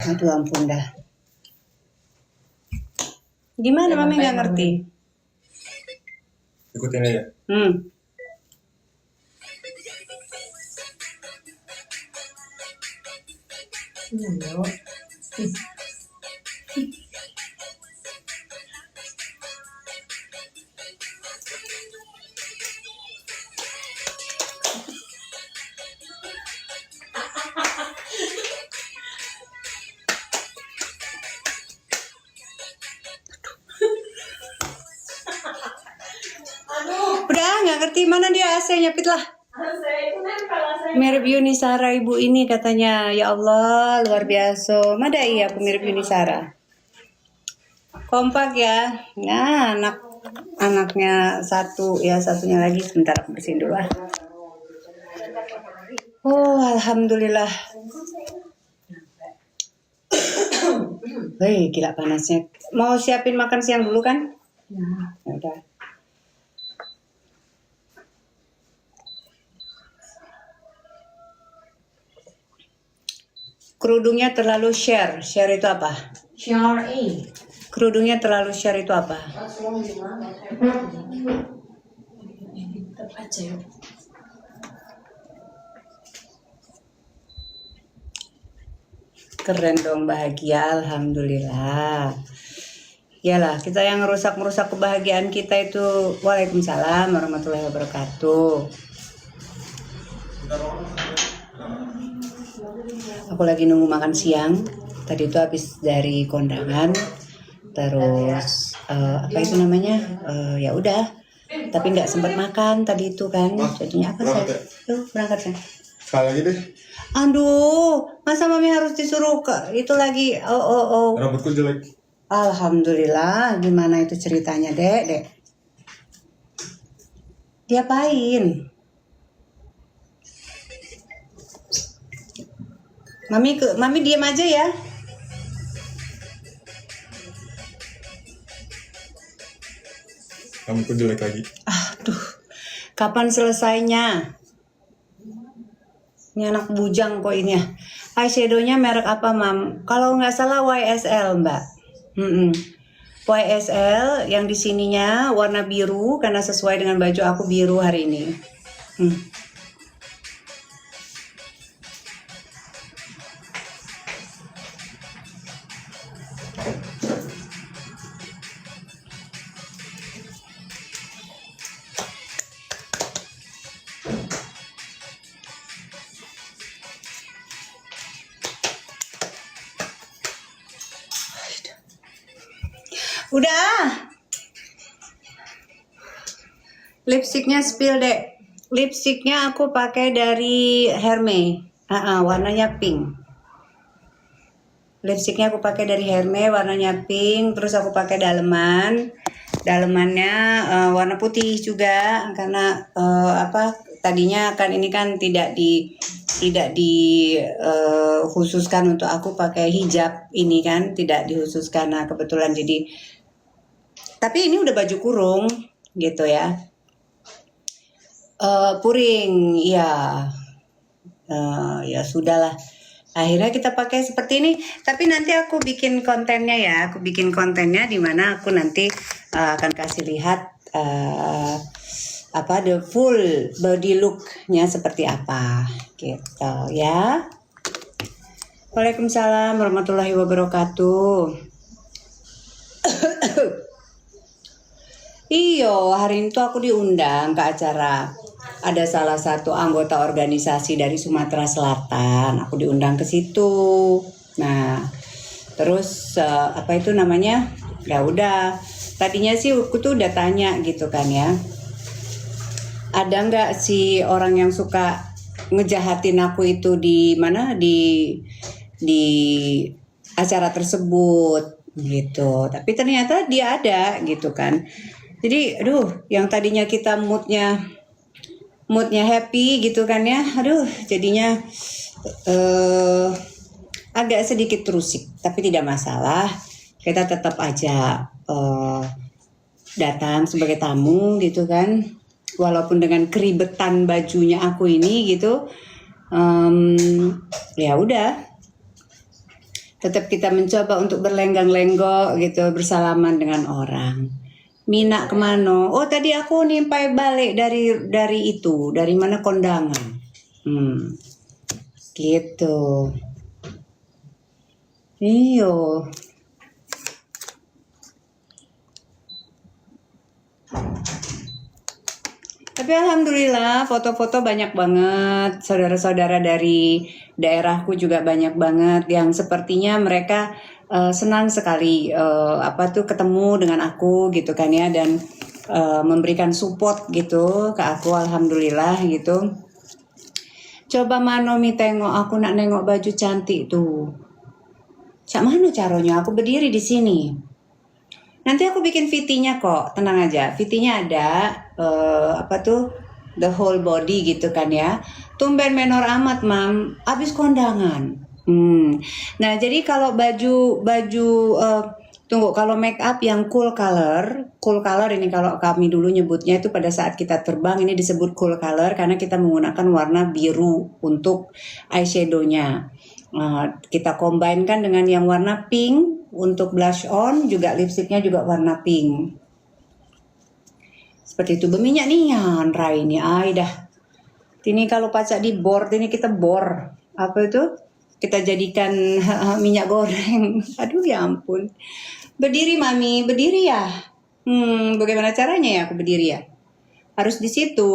Aduh ampun dah. Gimana mami nggak ngerti? Ikutin aja. Udah nggak ngerti, mana dia AC nyepit lah. Mirip Yuni Sara ibu ini katanya. Ya Allah luar biasa. Mada iya aku mirip Yuni Sara. Kompak ya. Nah anaknya satu ya, satunya lagi sebentar aku bersihin dulu lah. Oh alhamdulillah. Hei gila panasnya. Mau siapin makan siang dulu kan? Ya udah. Kerudungnya terlalu share. Share itu apa? Share A. Kerudungnya terlalu share itu apa? Tetap aja ya. Keren dong, bahagia, alhamdulillah. Iyalah, kita yang merusak kebahagiaan kita itu. Waalaikumsalam warahmatullahi wabarakatuh. Aku lagi nunggu makan siang. Tadi itu habis dari kondangan. Terus apa itu namanya? Ya udah. Tapi nggak sempat makan tadi itu kan. Jadinya apa saya? Yuk berangkat ya. Sekali lagi deh. Aduh, masa mami harus disuruh ke itu lagi? Oh. Rambutku jelek. Alhamdulillah, gimana itu ceritanya, Dek? Diapain? Mami diam aja ya. Rambutku jelek lagi. Aduh, kapan selesainya? Ini anak bujang kok ini ya. Eyeshadownya merek apa, Mam? Kalau nggak salah YSL, Mbak. YSL yang di sininya warna biru karena sesuai dengan baju aku biru hari ini. Udah. Lipstiknya spill, Dek. Lipstiknya aku pakai dari Hermes. Warnanya pink. Lipstiknya aku pakai dari Hermes, warnanya pink. Terus aku pakai dalemannya warna putih juga karena tadinya kan ini kan tidak khususkan untuk aku pakai hijab ini kan, tidak dikhususkan. Nah kebetulan jadi, tapi ini udah baju kurung gitu ya. Puring ya. Ya sudahlah. Akhirnya kita pakai seperti ini. Tapi nanti aku bikin kontennya ya. Aku bikin kontennya di mana aku nanti akan kasih lihat the full body look-nya seperti apa gitu ya. Waalaikumsalam warahmatullahi wabarakatuh. Iyo, hari ini tuh aku diundang ke acara. Ada salah satu anggota organisasi dari Sumatera Selatan. Aku diundang ke situ. Nah, terus apa itu namanya? Ya udah. Tadinya sih aku tuh udah tanya gitu kan ya. Ada nggak sih orang yang suka ngejahatin aku itu di mana di acara tersebut gitu. Tapi ternyata dia ada gitu kan. Jadi aduh, yang tadinya kita moodnya happy gitu kan ya, aduh jadinya agak sedikit terusik, tapi tidak masalah, kita tetap aja datang sebagai tamu gitu kan, walaupun dengan keribetan bajunya aku ini gitu, ya udah. Tetap kita mencoba untuk berlenggak-lenggok gitu, bersalaman dengan orang. Mina kemana? Oh tadi aku nimpai balik dari mana kondangan. Gitu. Iyo. Tapi alhamdulillah foto-foto banyak banget. Saudara-saudara dari daerahku juga banyak banget yang sepertinya mereka senang sekali ketemu dengan aku gitu kan ya, dan memberikan support gitu ke aku, alhamdulillah gitu. Coba Manomi tengok aku nak nengok baju cantik tuh. Cak mana caranya? Aku berdiri di sini. Nanti aku bikin VT-nya kok, tenang aja. VT-nya ada the whole body gitu kan ya. Tumben menor amat mam, abis kondangan. Nah jadi kalau kalau make up yang cool color ini kalau kami dulu nyebutnya itu pada saat kita terbang ini disebut cool color karena kita menggunakan warna biru untuk eyeshadow-nya. Kita combine-kan dengan yang warna pink untuk blush on, juga lipstiknya juga warna pink. Seperti itu, berminyak nian Rai ini, dah. Ini kalau pacak di bor, ini kita bor. Apa itu? Kita jadikan minyak goreng. Aduh ya ampun. Berdiri mami, berdiri ya. Bagaimana caranya ya aku berdiri ya? Harus di situ.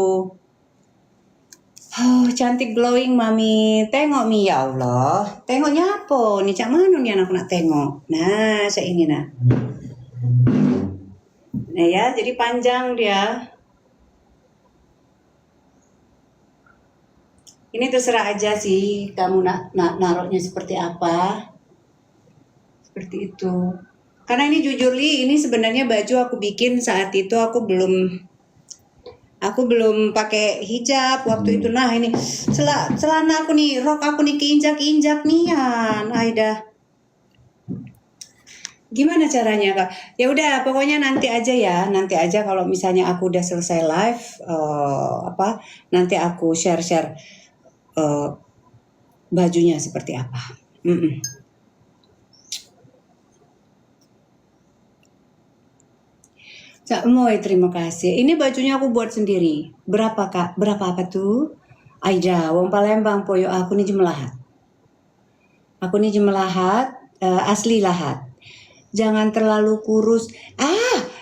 Oh, cantik glowing mami. Tengok mi ya Allah. Tengoknya apa? Nih cak mana nih anak nak tengok. Nah, saya ini nah. Nah ya, jadi panjang dia. Ini terserah aja sih kamu nak naruhnya seperti apa. Seperti itu. Karena ini jujur Li, ini sebenarnya baju aku bikin saat itu aku belum pakai hijab waktu itu. Nah ini celana aku nih, rok aku nih keinjak-injak nian, Aida. Gimana caranya Kak? Ya udah pokoknya nanti aja ya, nanti aja kalau misalnya aku udah selesai live, nanti aku share bajunya seperti apa. Cak Moy, terima kasih. Ini bajunya aku buat sendiri. Berapa Kak? Berapa apa tuh? Aida, wong Palembang poyo aku nih jemelahat. Aku nih jemelahat, asli lahat. Jangan terlalu kurus.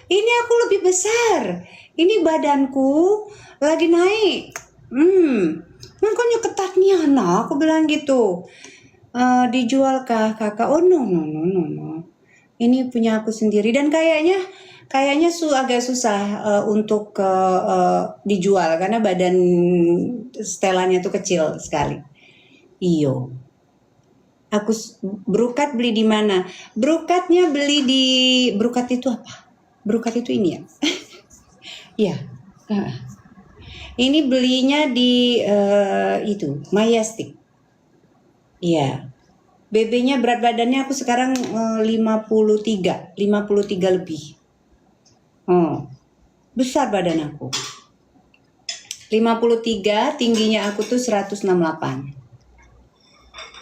Ini aku lebih besar. Ini badanku lagi naik. Makanya ketat nih anak. Aku bilang gitu. Dijualkah kakak? Oh no. Ini punya aku sendiri dan kayaknya agak susah untuk dijual karena badan setelannya tuh kecil sekali. Iyo. Aku brokat beli di mana? Brokatnya beli di brokat itu apa? Brokat itu ini ya? Iya. Ini belinya di itu Majestic. Iya. BB-nya berat badannya aku sekarang 53 lebih. Besar badan aku. 53, tingginya aku tuh 168.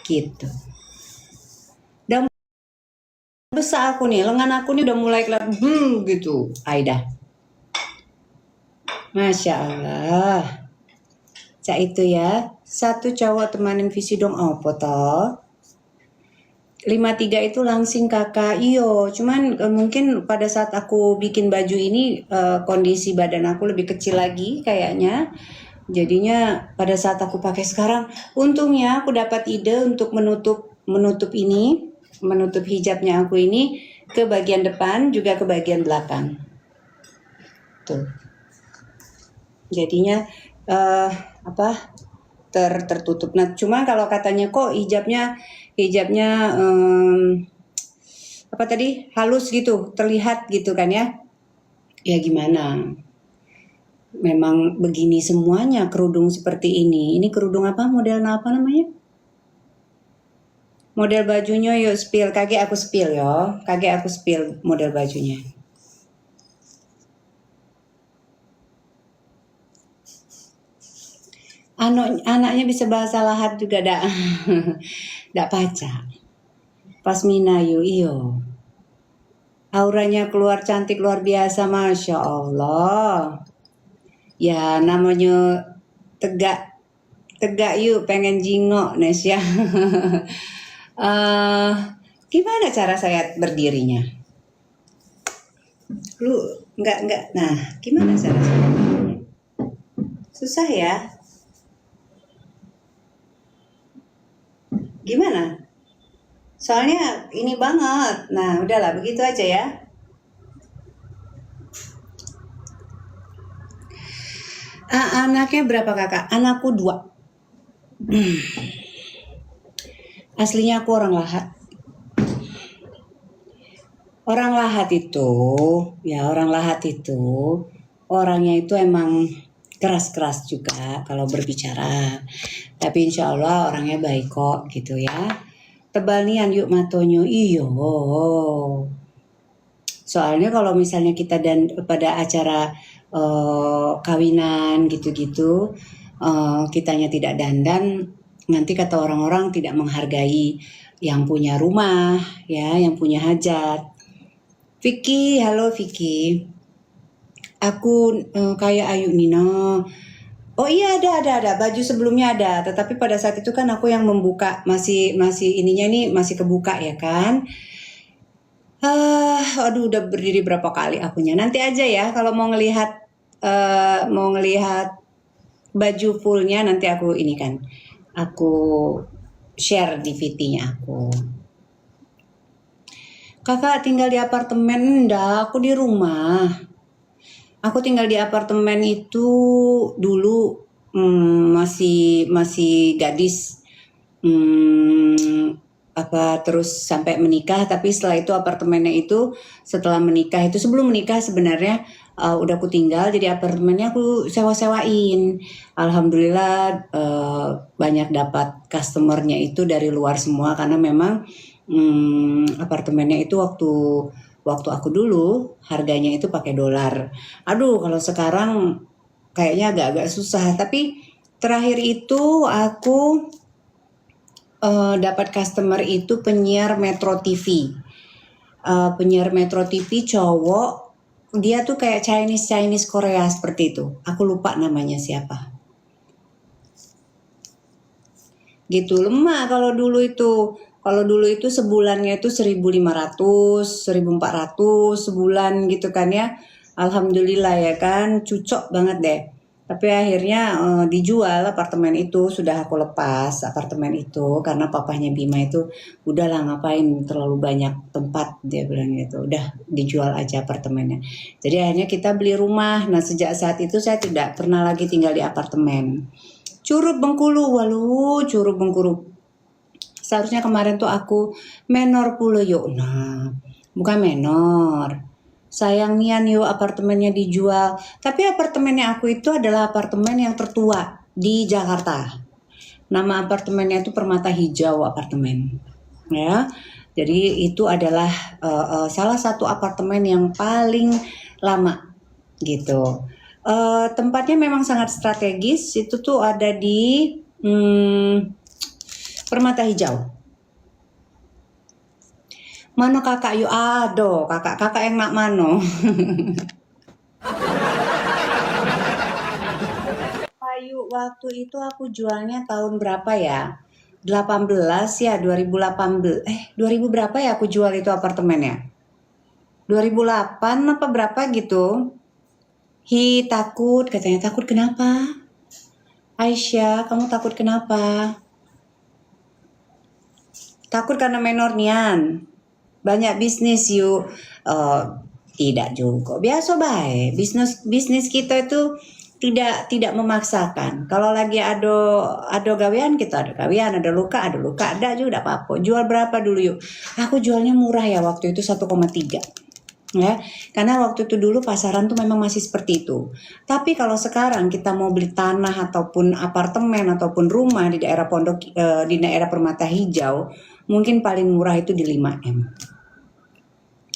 Gitu. Dan besar aku nih, lengan aku nih udah mulai kelihatan gitu, Aida. Masya Allah. Cak itu ya, satu cowok temanin visi dong, foto. 53 itu langsing kakak, iyo. Cuman mungkin pada saat aku bikin baju ini kondisi badan aku lebih kecil lagi kayaknya. Jadinya pada saat aku pakai sekarang, untungnya aku dapat ide untuk menutup hijabnya aku ini ke bagian depan juga ke bagian belakang. Tuh. Jadinya tertutup. Nah, cuma kalau katanya kok hijabnya halus gitu, terlihat gitu kan ya. Ya gimana? Memang begini semuanya kerudung seperti ini. Ini kerudung apa? Model apa namanya? Model bajunya yuk spill. Kakek aku spill yo. Kakek aku spill model bajunya. Anaknya bisa bahasa lahat juga dak. Dak paca. Pasmina yuk iyo. Auranya keluar cantik luar biasa, Masya Allah. Ya namanya tegak yuk pengen jingok Nesya. Gimana cara saya berdirinya? Lu enggak. Nah, gimana cara saya berdirinya? Susah ya? Gimana? Soalnya ini banget. Nah, udahlah begitu aja ya. Anaknya berapa kakak? Anakku 2. Aslinya aku orang Lahat. Orang Lahat itu orangnya itu emang keras-keras juga kalau berbicara. Tapi insya Allah orangnya baik kok gitu ya. Tebal nian yuk matonyo iyo. Soalnya kalau misalnya kita dan pada acara kawinan gitu-gitu, kitanya tidak dandan, nanti kata orang-orang tidak menghargai yang punya rumah, ya, yang punya hajat. Vicky, halo Vicky. Aku kayak Ayu Nino. Oh iya ada baju sebelumnya ada, tetapi pada saat itu kan aku yang membuka masih ininya nih masih kebuka ya kan. Aduh udah berdiri berapa kali akunya. Nanti aja ya kalau mau ngelihat baju fullnya nanti aku ini kan. Aku share di VT-nya aku. Kakak tinggal di apartemen, enggak, aku di rumah. Aku tinggal di apartemen itu dulu masih gadis. Terus sampai menikah, tapi setelah itu apartemennya itu setelah menikah itu sebelum menikah sebenarnya udah aku tinggal, jadi apartemennya aku sewa-sewain. Alhamdulillah banyak dapat customernya itu dari luar semua karena memang apartemennya itu waktu aku dulu harganya itu pakai dolar. Aduh kalau sekarang kayaknya agak-agak susah. Tapi terakhir itu aku dapat customer itu penyiar Metro TV. Penyiar Metro TV cowok. Dia tuh kayak Chinese Korea seperti itu. Aku lupa namanya siapa. Gitu lemah kalau dulu itu. Kalau dulu itu sebulannya itu 1.500, 1.400 sebulan gitu kan ya. Alhamdulillah ya kan, cucok banget deh. Tapi akhirnya dijual apartemen itu, sudah aku lepas apartemen itu karena papahnya Bima itu udahlah ngapain terlalu banyak tempat, dia bilang gitu. Udah dijual aja apartemennya. Jadi akhirnya kita beli rumah. Nah, sejak saat itu saya tidak pernah lagi tinggal di apartemen. Curug Bengkulu, Curug Bengkulu. Seharusnya kemarin tuh aku menor pula yuk. Nah, bukan menor. Sayang nian yuk apartemennya dijual. Tapi apartemennya aku itu adalah apartemen yang tertua di Jakarta. Nama apartemennya itu Permata Hijau apartemen. Ya. Jadi itu adalah salah satu apartemen yang paling lama gitu. Tempatnya memang sangat strategis. Itu tuh ada di Permata Hijau. Mano kakak yuk, aduh kakak yang nak mano. Payu waktu itu aku jualnya tahun berapa ya? 18 ya, 2018. 2000 berapa ya aku jual itu apartemennya? 2008 apa berapa gitu? Takut, katanya takut kenapa? Aisyah, kamu takut kenapa? Takut karena menor nian. Banyak bisnis yuk. Tidak juga. Biasa baik. Bisnis kita itu tidak memaksakan. Kalau lagi ada gawean kita ada gawean, ada luka, ada juga apa-apa. Jual berapa dulu yuk? Aku jualnya murah ya waktu itu 1,3. Ya, karena waktu itu dulu pasaran tuh memang masih seperti itu. Tapi kalau sekarang kita mau beli tanah ataupun apartemen ataupun rumah di daerah di daerah Permata Hijau, mungkin paling murah itu di 5M.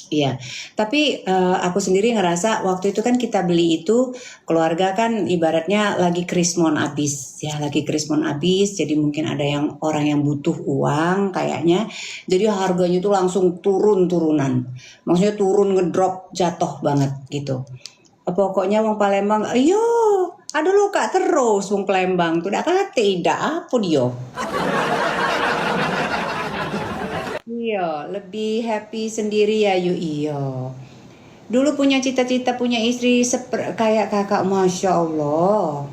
Iya, tapi aku sendiri ngerasa waktu itu kan kita beli itu keluarga kan ibaratnya lagi krismon abis ya, lagi krismon abis. Jadi mungkin ada yang orang yang butuh uang kayaknya. Jadi harganya tuh langsung turunan. Maksudnya turun ngedrop jatuh banget gitu. Pokoknya wong Palembang, iyo, ada luka terus wong Palembang tuh dak kate dak apa dia. Iya, lebih happy sendiri ya yuk iyo. Dulu punya cita-cita punya istri kayak kakak, masya Allah.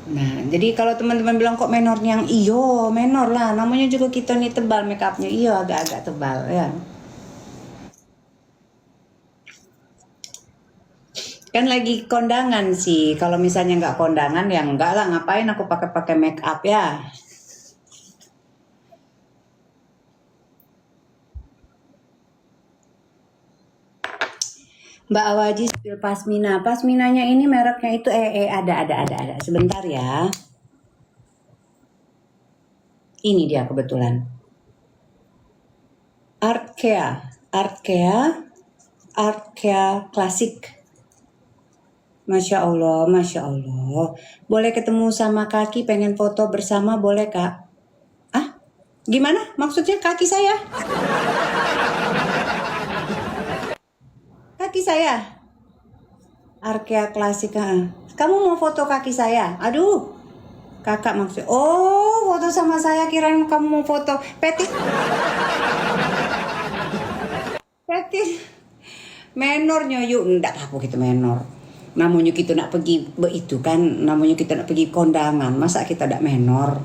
Nah, jadi kalau teman-teman bilang kok menornya yang iyo, menor lah. Namanya juga kita nih tebal make upnya, iyo agak-agak tebal ya. Kan lagi kondangan sih. Kalau misalnya nggak kondangan ya enggak lah. Ngapain aku pakai-pakai make up ya? Mbak Awaji spill pasmina. Pasminanya ini mereknya itu ada. Sebentar ya. Ini dia kebetulan. Artkea klasik. Masya Allah, Masya Allah. Boleh ketemu sama Kaki, pengen foto bersama, boleh Kak? Ah, gimana? Maksudnya kaki saya? Kaki saya? Arkea klasik. Kamu mau foto kaki saya? Aduh, kakak maksud. Oh, foto sama saya, kirain kamu mau foto. Petis. Menornya yuk, enggak apa gitu menor. Namanya kita nak pergi itu kan, namanya kita nak pergi kondangan, masa kita tidak menor?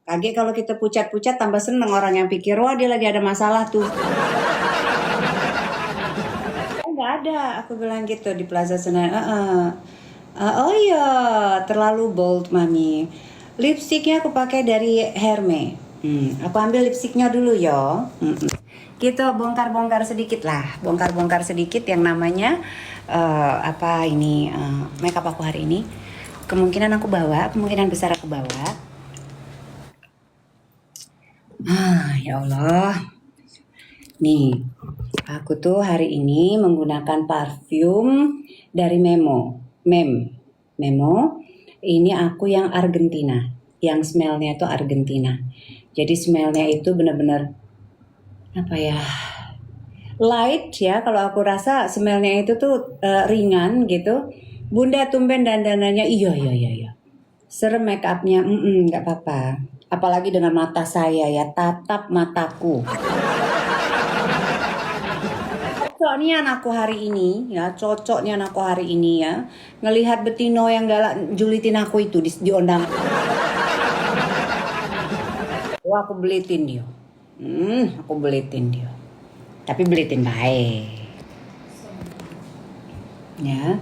Kaget kalau kita pucat-pucat tambah seneng orang yang pikir wah dia lagi ada masalah tuh. Nggak ada, aku bilang gitu di Plaza Senayan. Oh iya, terlalu bold mami. Lipstiknya aku pakai dari Hermes. Aku ambil lipstiknya dulu yo. Kita bongkar-bongkar sedikit lah, bongkar-bongkar sedikit yang namanya apa ini makeup aku hari ini. Kemungkinan aku bawa, kemungkinan besar aku bawa. Ya Allah. Nih, aku tuh hari ini menggunakan parfum dari Memo. Ini aku yang Argentina, yang smellnya itu Argentina. Jadi smellnya itu benar-benar apa ya? Light ya, kalau aku rasa smellnya itu tuh ringan gitu. Bunda tumben dandanannya iya. Serem make upnya, nggak apa-apa. Apalagi dengan mata saya ya, tatap mataku. Cocoknya anakku hari ini ya, ngelihat Betino yang galak julitin aku itu di undang. Wah, aku belitin dia. Tapi belitin baik. Ya.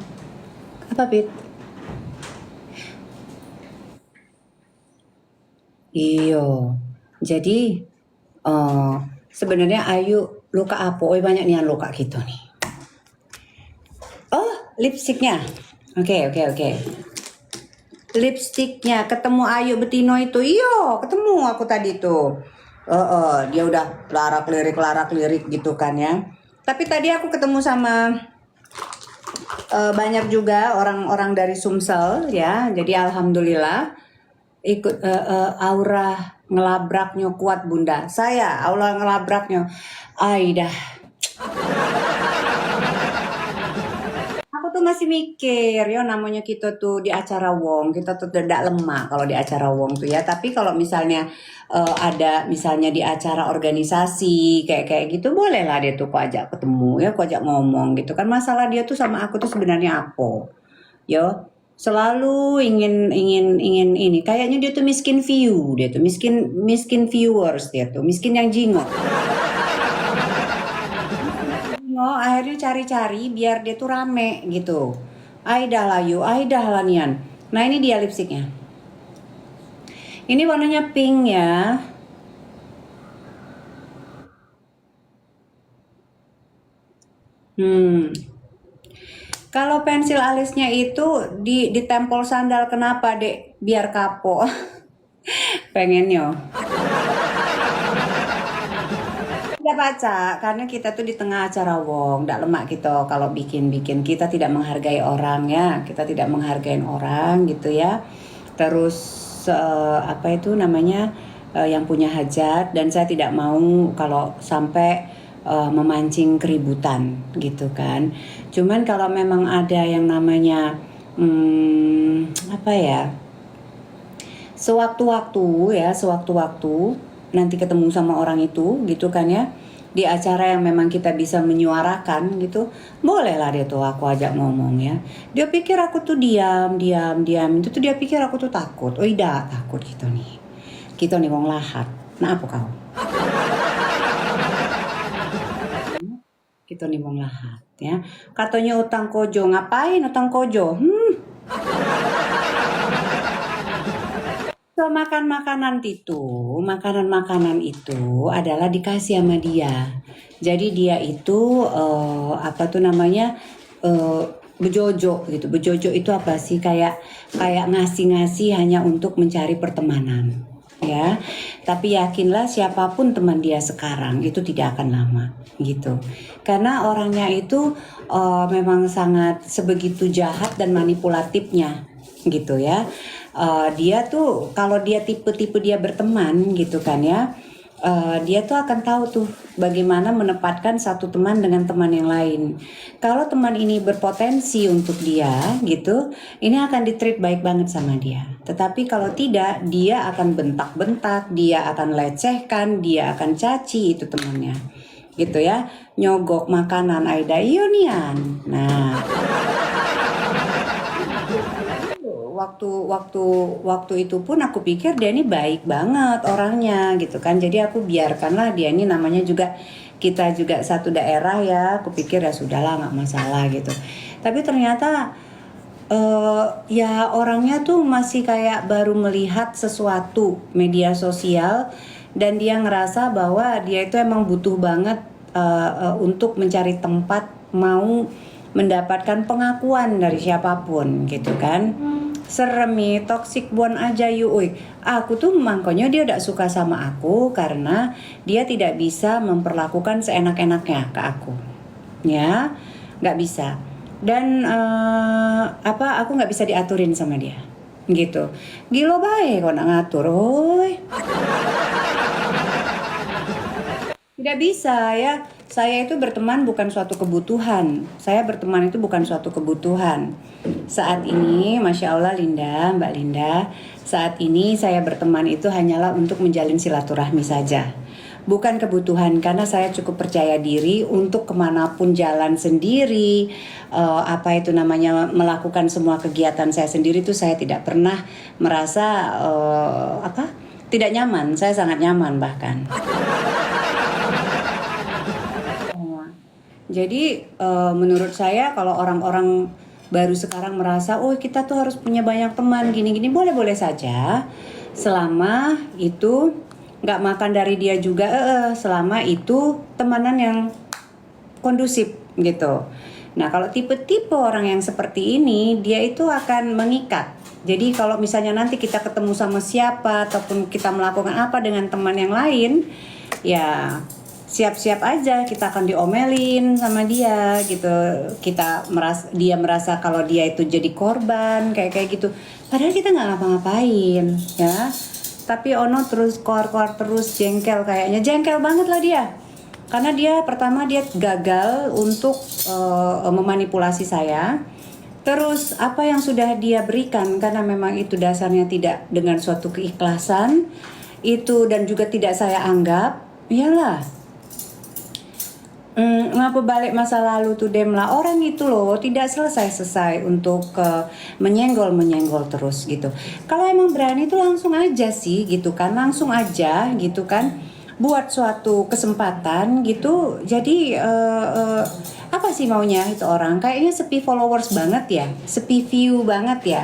Apa, Pit? Iyo. Jadi sebenarnya Ayu luka apa? Oh, banyak nih yang luka gitu nih. Oh, lipstiknya. Oke. Lipstiknya ketemu Ayu Betino itu. Iyo, ketemu aku tadi tuh. Dia udah larak lirik gitu kan ya. Tapi tadi aku ketemu sama banyak juga orang-orang dari Sumsel ya. Jadi alhamdulillah ikut aura ngelabraknya kuat Bunda. Saya aura ngelabraknya. Aidah. Aku tuh masih mikir ya namanya kita tuh di acara wong, kita tuh tidak lemah kalau di acara wong tuh ya. Tapi kalau misalnya ada misalnya di acara organisasi kayak gitu boleh lah dia tuh kok ajak ketemu ya, kok ajak ngomong gitu kan. Masalah dia tuh sama aku tuh sebenarnya apa? Yo, selalu ingin ini kayaknya dia tuh miskin miskin viewers, dia tuh miskin yang jingok akhirnya cari-cari biar dia tuh rame gitu. Aidah lah Nian. Nah ini dia lipstiknya, ini warnanya pink ya. Kalau pensil alisnya itu ditempel sandal, kenapa dek? Biar kapok. pengennya. Tidak baca, karena kita tuh di tengah acara wong, tidak lemak kita kalau bikin-bikin. Kita tidak menghargai orang ya, kita tidak menghargai orang gitu ya. Terus apa itu namanya yang punya hajat, dan saya tidak mau kalau sampai memancing keributan gitu kan. Cuman kalau memang ada yang namanya apa ya, sewaktu-waktu nanti ketemu sama orang itu gitu kan ya, di acara yang memang kita bisa menyuarakan gitu, bolehlah dia tuh aku ajak ngomong ya. Dia pikir aku tuh diam itu tuh, dia pikir aku tuh takut. Oh tidak takut gitu nih wong lahat. Nah apa kau gitu nih wong lahat ya. Katanya utang kojo, ngapain utang kojo? So, makanan-makanan itu adalah dikasih sama dia. Jadi dia itu apa tuh namanya bejojo gitu. Bejojo itu apa sih? Kayak ngasih-ngasih hanya untuk mencari pertemanan, ya. Tapi yakinlah siapapun teman dia sekarang itu tidak akan lama gitu. Karena orangnya itu memang sangat sebegitu jahat dan manipulatifnya gitu ya. Dia tuh kalau dia tipe-tipe dia berteman gitu kan ya, dia tuh akan tahu tuh bagaimana menempatkan satu teman dengan teman yang lain. Kalau teman ini berpotensi untuk dia gitu, ini akan ditreat baik banget sama dia. Tetapi kalau tidak, dia akan bentak-bentak, dia akan lecehkan, dia akan caci itu temannya gitu ya. Nyogok makanan Aida Ionian. Nah, waktu itu pun aku pikir dia ini baik banget orangnya gitu kan. Jadi aku biarkanlah dia, ini namanya juga kita juga satu daerah ya. Aku pikir ya sudahlah, nggak masalah gitu. Tapi ternyata ya orangnya tuh masih kayak baru melihat sesuatu media sosial, dan dia ngerasa bahwa dia itu emang butuh banget untuk mencari tempat, mau mendapatkan pengakuan dari siapapun gitu kan. Seremi toxic buan aja yuk. Aku tuh makanya dia udah suka sama aku karena dia tidak bisa memperlakukan seenak-enaknya ke aku ya, nggak bisa. Dan aku nggak bisa diaturin sama dia gitu. Gila baik kok nak ngatur, tidak bisa ya. Saya itu berteman bukan suatu kebutuhan. Saya berteman itu bukan suatu kebutuhan. Saat ini, Masya Allah Linda, Mbak Linda, saat ini saya berteman itu hanyalah untuk menjalin silaturahmi saja. Bukan kebutuhan, karena saya cukup percaya diri untuk kemanapun jalan sendiri, melakukan semua kegiatan saya sendiri itu saya tidak pernah merasa tidak nyaman. Saya sangat nyaman bahkan. Jadi menurut saya kalau orang-orang baru sekarang merasa oh kita tuh harus punya banyak teman gini-gini, boleh-boleh saja selama itu nggak makan dari dia juga, selama itu temanan yang kondusif gitu. Nah kalau tipe-tipe orang yang seperti ini, dia itu akan mengikat. Jadi kalau misalnya nanti kita ketemu sama siapa ataupun kita melakukan apa dengan teman yang lain, ya siap-siap aja kita akan diomelin sama dia gitu. Dia merasa kalau dia itu jadi korban kayak gitu. Padahal kita nggak ngapa-ngapain ya. Tapi Ono terus keluar terus jengkel, kayaknya jengkel banget lah dia. Karena pertama dia gagal untuk memanipulasi saya. Terus apa yang sudah dia berikan, karena memang itu dasarnya tidak dengan suatu keikhlasan itu, dan juga tidak saya anggap, iyalah. Ngapa balik masa lalu tuh Demla, orang itu loh tidak selesai untuk menyenggol terus gitu. Kalau emang berani tuh langsung aja sih gitu kan, langsung aja gitu kan, buat suatu kesempatan gitu. Jadi apa sih maunya itu orang, kayaknya sepi followers banget ya, sepi view banget ya.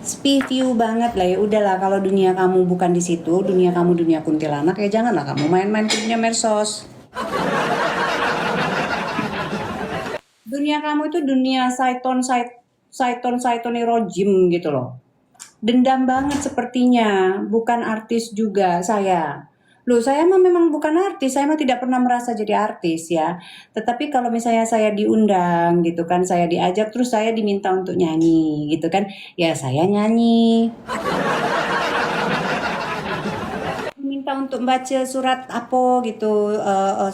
Sepi view banget lah. Ya udahlah, kalau dunia kamu bukan di situ, dunia kamu dunia kuntilanak, ya janganlah kamu main-main ke dunia medsos. Dunia kamu itu dunia Saiton rojim gitu loh. Dendam banget sepertinya, bukan artis juga saya. Loh, saya mah memang bukan artis, saya mah tidak pernah merasa jadi artis ya. Tetapi kalau misalnya saya diundang gitu kan, saya diajak terus saya diminta untuk nyanyi gitu kan, ya saya nyanyi. Minta untuk baca surat apa gitu,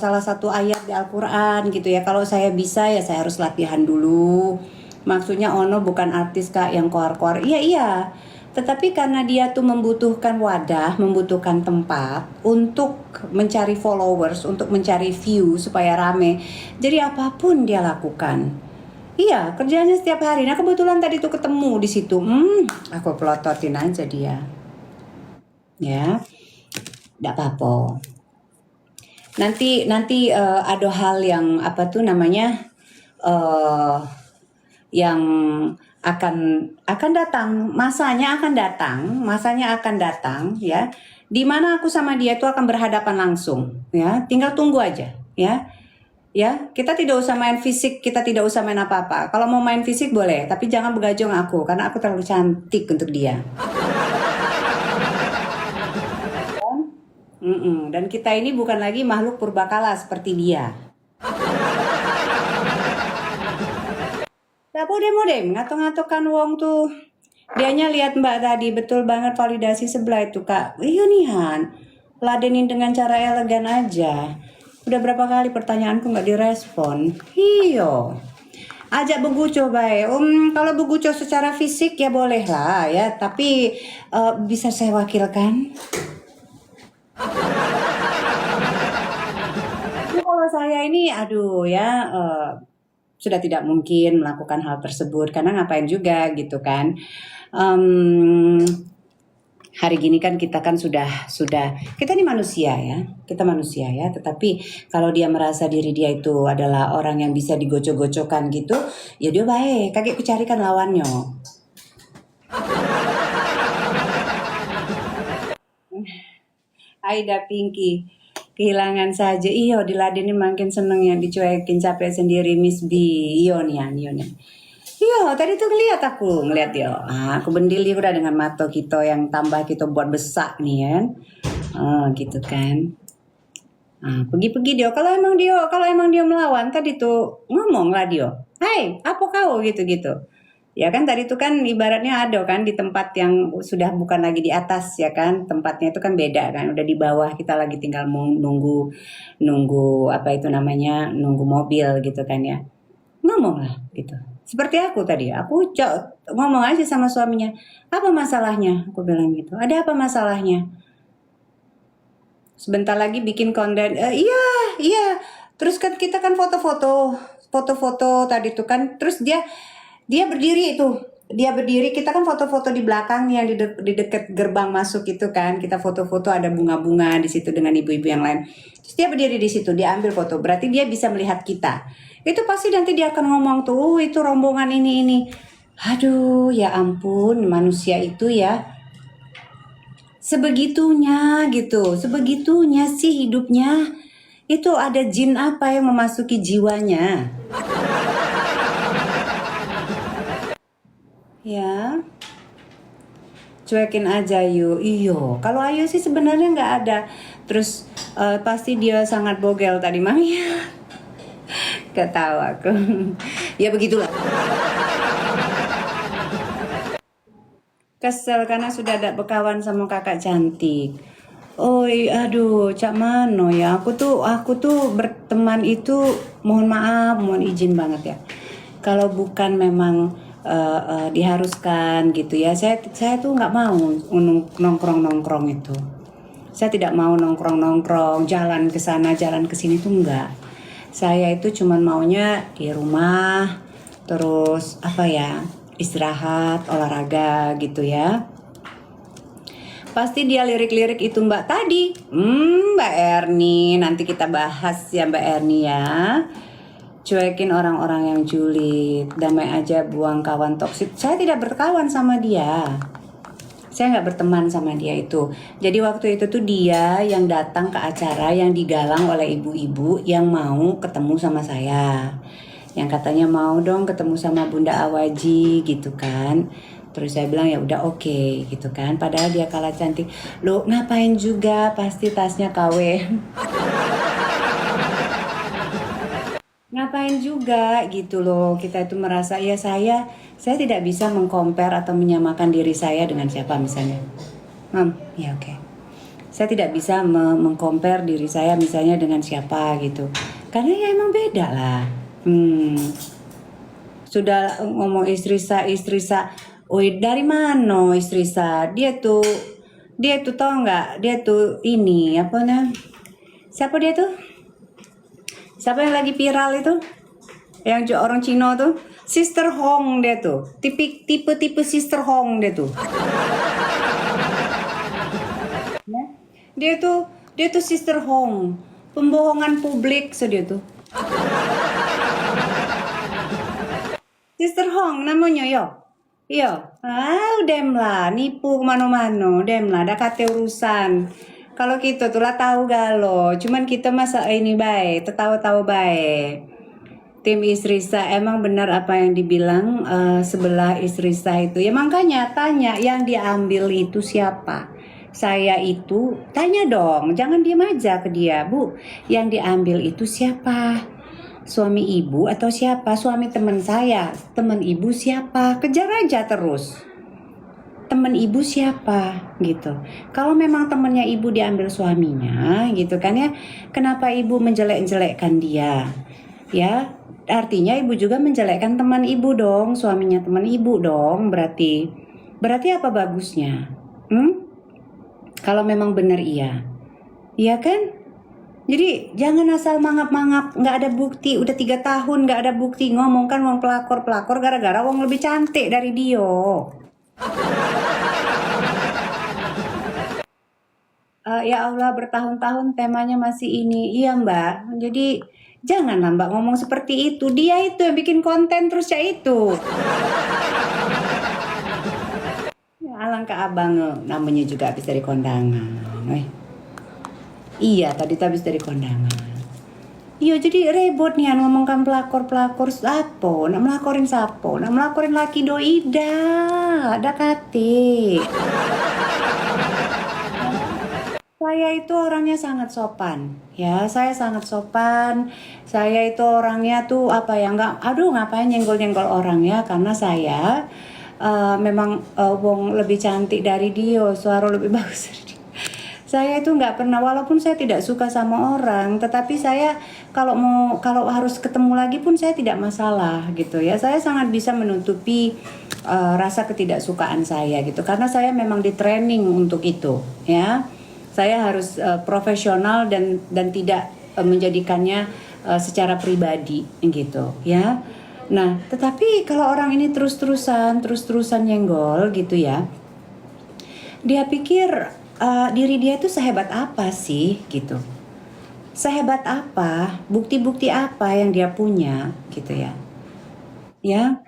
salah satu ayat di Al-Quran gitu ya. Kalau saya bisa ya saya harus latihan dulu. Maksudnya Ono bukan artis Kak yang koar-koar. Iya iya. Tetapi karena dia tuh membutuhkan wadah, membutuhkan tempat untuk mencari followers, untuk mencari view supaya rame. Jadi apapun dia lakukan. Iya, kerjanya setiap hari. Nah kebetulan tadi tuh ketemu di situ. Aku pelototin aja dia. Ya, tidak apa-apa. Nanti ada hal yang apa tuh namanya yang akan datang, masanya akan datang ya, di mana aku sama dia itu akan berhadapan langsung ya, tinggal tunggu aja ya. Ya, kita tidak usah main fisik, kita tidak usah main apa-apa. Kalau mau main fisik boleh, tapi jangan begajong aku karena aku terlalu cantik untuk dia. Dan kita ini bukan lagi makhluk purbakala seperti dia. Tak modem ngatok-ngatokan wong tuh. Dianya lihat Mbak tadi, betul banget validasi sebelah itu Kak. Iya nih Han, ladenin dengan cara elegan aja. Udah berapa kali pertanyaanku nggak direspon. Iyo. Ajak beguco baik. Kalau beguco secara fisik ya boleh lah ya, tapi bisa saya wakilkan. Kalau saya ini aduh ya, sudah tidak mungkin melakukan hal tersebut karena ngapain juga gitu kan. Hari gini kan kita kan sudah kita ini manusia ya, tetapi kalau dia merasa diri dia itu adalah orang yang bisa digocok-gocokkan gitu, ya dia baik, kakek kucarikan lawannya. Aida Pinky, kehilangan saja. Iyo diladenin makin seneng yang dicuekin capek sendiri Miss B. Iyo nih. Iya, tadi tuh ngeliat dia. Aku bendil dia udah dengan mata kita yang tambah kita buat besak nih kan. Gitu kan. Pergi dia. Kalau emang dia melawan tadi tuh ngomong lah dia. Hai, apa kau gitu. Ya kan tadi tuh kan ibaratnya ada kan di tempat yang sudah bukan lagi di atas ya kan, tempatnya itu kan beda kan, udah di bawah, kita lagi tinggal nunggu apa itu namanya, nunggu mobil gitu kan ya. Ngomong lah gitu. Seperti aku tadi, aku ngomong aja sama suaminya, apa masalahnya? Aku bilang gitu, ada apa masalahnya? Sebentar lagi bikin konten, iya. Terus kan kita kan foto-foto tadi tuh kan, terus dia berdiri itu. Dia berdiri, kita kan foto-foto di belakang yang di dekat gerbang masuk itu kan. Kita foto-foto ada bunga-bunga di situ dengan ibu-ibu yang lain. Terus dia berdiri di situ, dia ambil foto. Berarti dia bisa melihat kita. Itu pasti nanti dia akan ngomong tuh, itu rombongan ini. Aduh, ya ampun, manusia itu ya sebegitunya gitu. Sebegitunya sih hidupnya. Itu ada jin apa yang memasuki jiwanya? Ya, cuekin aja Ayu. Iyo, kalau Ayu sih sebenarnya nggak ada. Terus pasti dia sangat bogel tadi mami. Ketawa aku. Ya begitulah. Kesel karena sudah ada berkawan sama kakak cantik. Oh, aduh, Cak Mano ya. Aku tuh berteman itu mohon maaf, mohon izin banget ya. Kalau bukan memang diharuskan gitu ya, saya tuh nggak mau nongkrong itu. Saya tidak mau nongkrong jalan ke sana jalan ke sini tuh enggak. Saya itu cuman maunya di rumah, terus apa ya, istirahat, olahraga gitu ya. Pasti dia lirik-lirik itu Mbak tadi, Mbak Erni, nanti kita bahas ya Mbak Erni ya. Cuekin orang-orang yang julid, damai aja, buang kawan toksik. Saya tidak berkawan sama dia, saya nggak berteman sama dia itu. Jadi waktu itu tuh dia yang datang ke acara yang digalang oleh ibu-ibu yang mau ketemu sama saya, yang katanya mau dong ketemu sama Bunda Awaji gitu kan. Terus saya bilang ya udah oke gitu kan. Padahal dia kalah cantik. Lo ngapain juga, pasti tasnya KW. Ngapain juga gitu loh. Kita itu merasa ya saya tidak bisa mengcompare atau menyamakan diri saya dengan siapa misalnya. Ya oke. Saya tidak bisa mengcompare diri saya misalnya dengan siapa gitu. Karena ya emang beda lah. Sudah ngomong istri sa, woi dari mana istri sa? Dia tuh tau nggak? Dia tuh ini apa namanya? Siapa dia tuh? Siapa yang lagi viral itu? Yang orang Cina tuh? Sister Hong dia tuh. Tipe Sister Hong dia tuh. Ya. Dia tuh Sister Hong. Pembohongan publik dia tuh. Sister Hong namanya yo. Iya. Dem lah, nipu kemana-mana, dem lah, ada kate urusan. Kalau kita tuh lah tahu galo, cuman kita masa ini baik, tahu baik. Tim istri saya emang benar apa yang dibilang sebelah istri saya itu. Ya makanya tanya yang diambil itu siapa. Saya itu tanya dong, jangan diam aja ke dia, Bu. Yang diambil itu siapa? Suami ibu atau siapa? Suami teman saya, teman ibu siapa? Kejar aja terus. Teman ibu siapa gitu. Kalau memang temannya ibu diambil suaminya gitu kan ya, kenapa ibu menjelek-jelekkan dia? Ya, artinya ibu juga menjelekkan teman ibu dong, suaminya teman ibu dong, berarti apa bagusnya? Kalau memang benar iya kan? Jadi jangan asal mangap-mangap, nggak ada bukti, udah 3 tahun nggak ada bukti, ngomongkan wong pelakor gara-gara wong lebih cantik dari dia. Ya Allah, bertahun-tahun temanya masih ini. Iya Mbak, jadi janganlah Mbak ngomong seperti itu. Dia itu yang bikin konten terus ya itu. Ya, alangkah abang, namanya juga habis dari kondangan. Iya, tadi habis dari kondangan. Iya, jadi rebot nih ngomongkan pelakor sapo, nak melakorin sapo, nak melakorin laki doi ada kate. Saya itu orangnya sangat sopan, ya. Saya sangat sopan. Saya itu orangnya tuh apa ya, ngapain nyenggol-nyenggol orangnya, karena saya memang wong lebih cantik dari dia, suara lebih bagus dari dia. Saya itu nggak pernah, walaupun saya tidak suka sama orang, tetapi saya kalau harus ketemu lagi pun saya tidak masalah gitu ya. Saya sangat bisa menutupi rasa ketidaksukaan saya gitu, karena saya memang di training untuk itu ya. Saya harus profesional dan tidak menjadikannya secara pribadi gitu ya. Nah, tetapi kalau orang ini terus-terusan nyenggol gitu ya, dia pikir diri dia itu sehebat apa sih gitu. Sehebat apa, bukti-bukti apa yang dia punya gitu ya. Ya.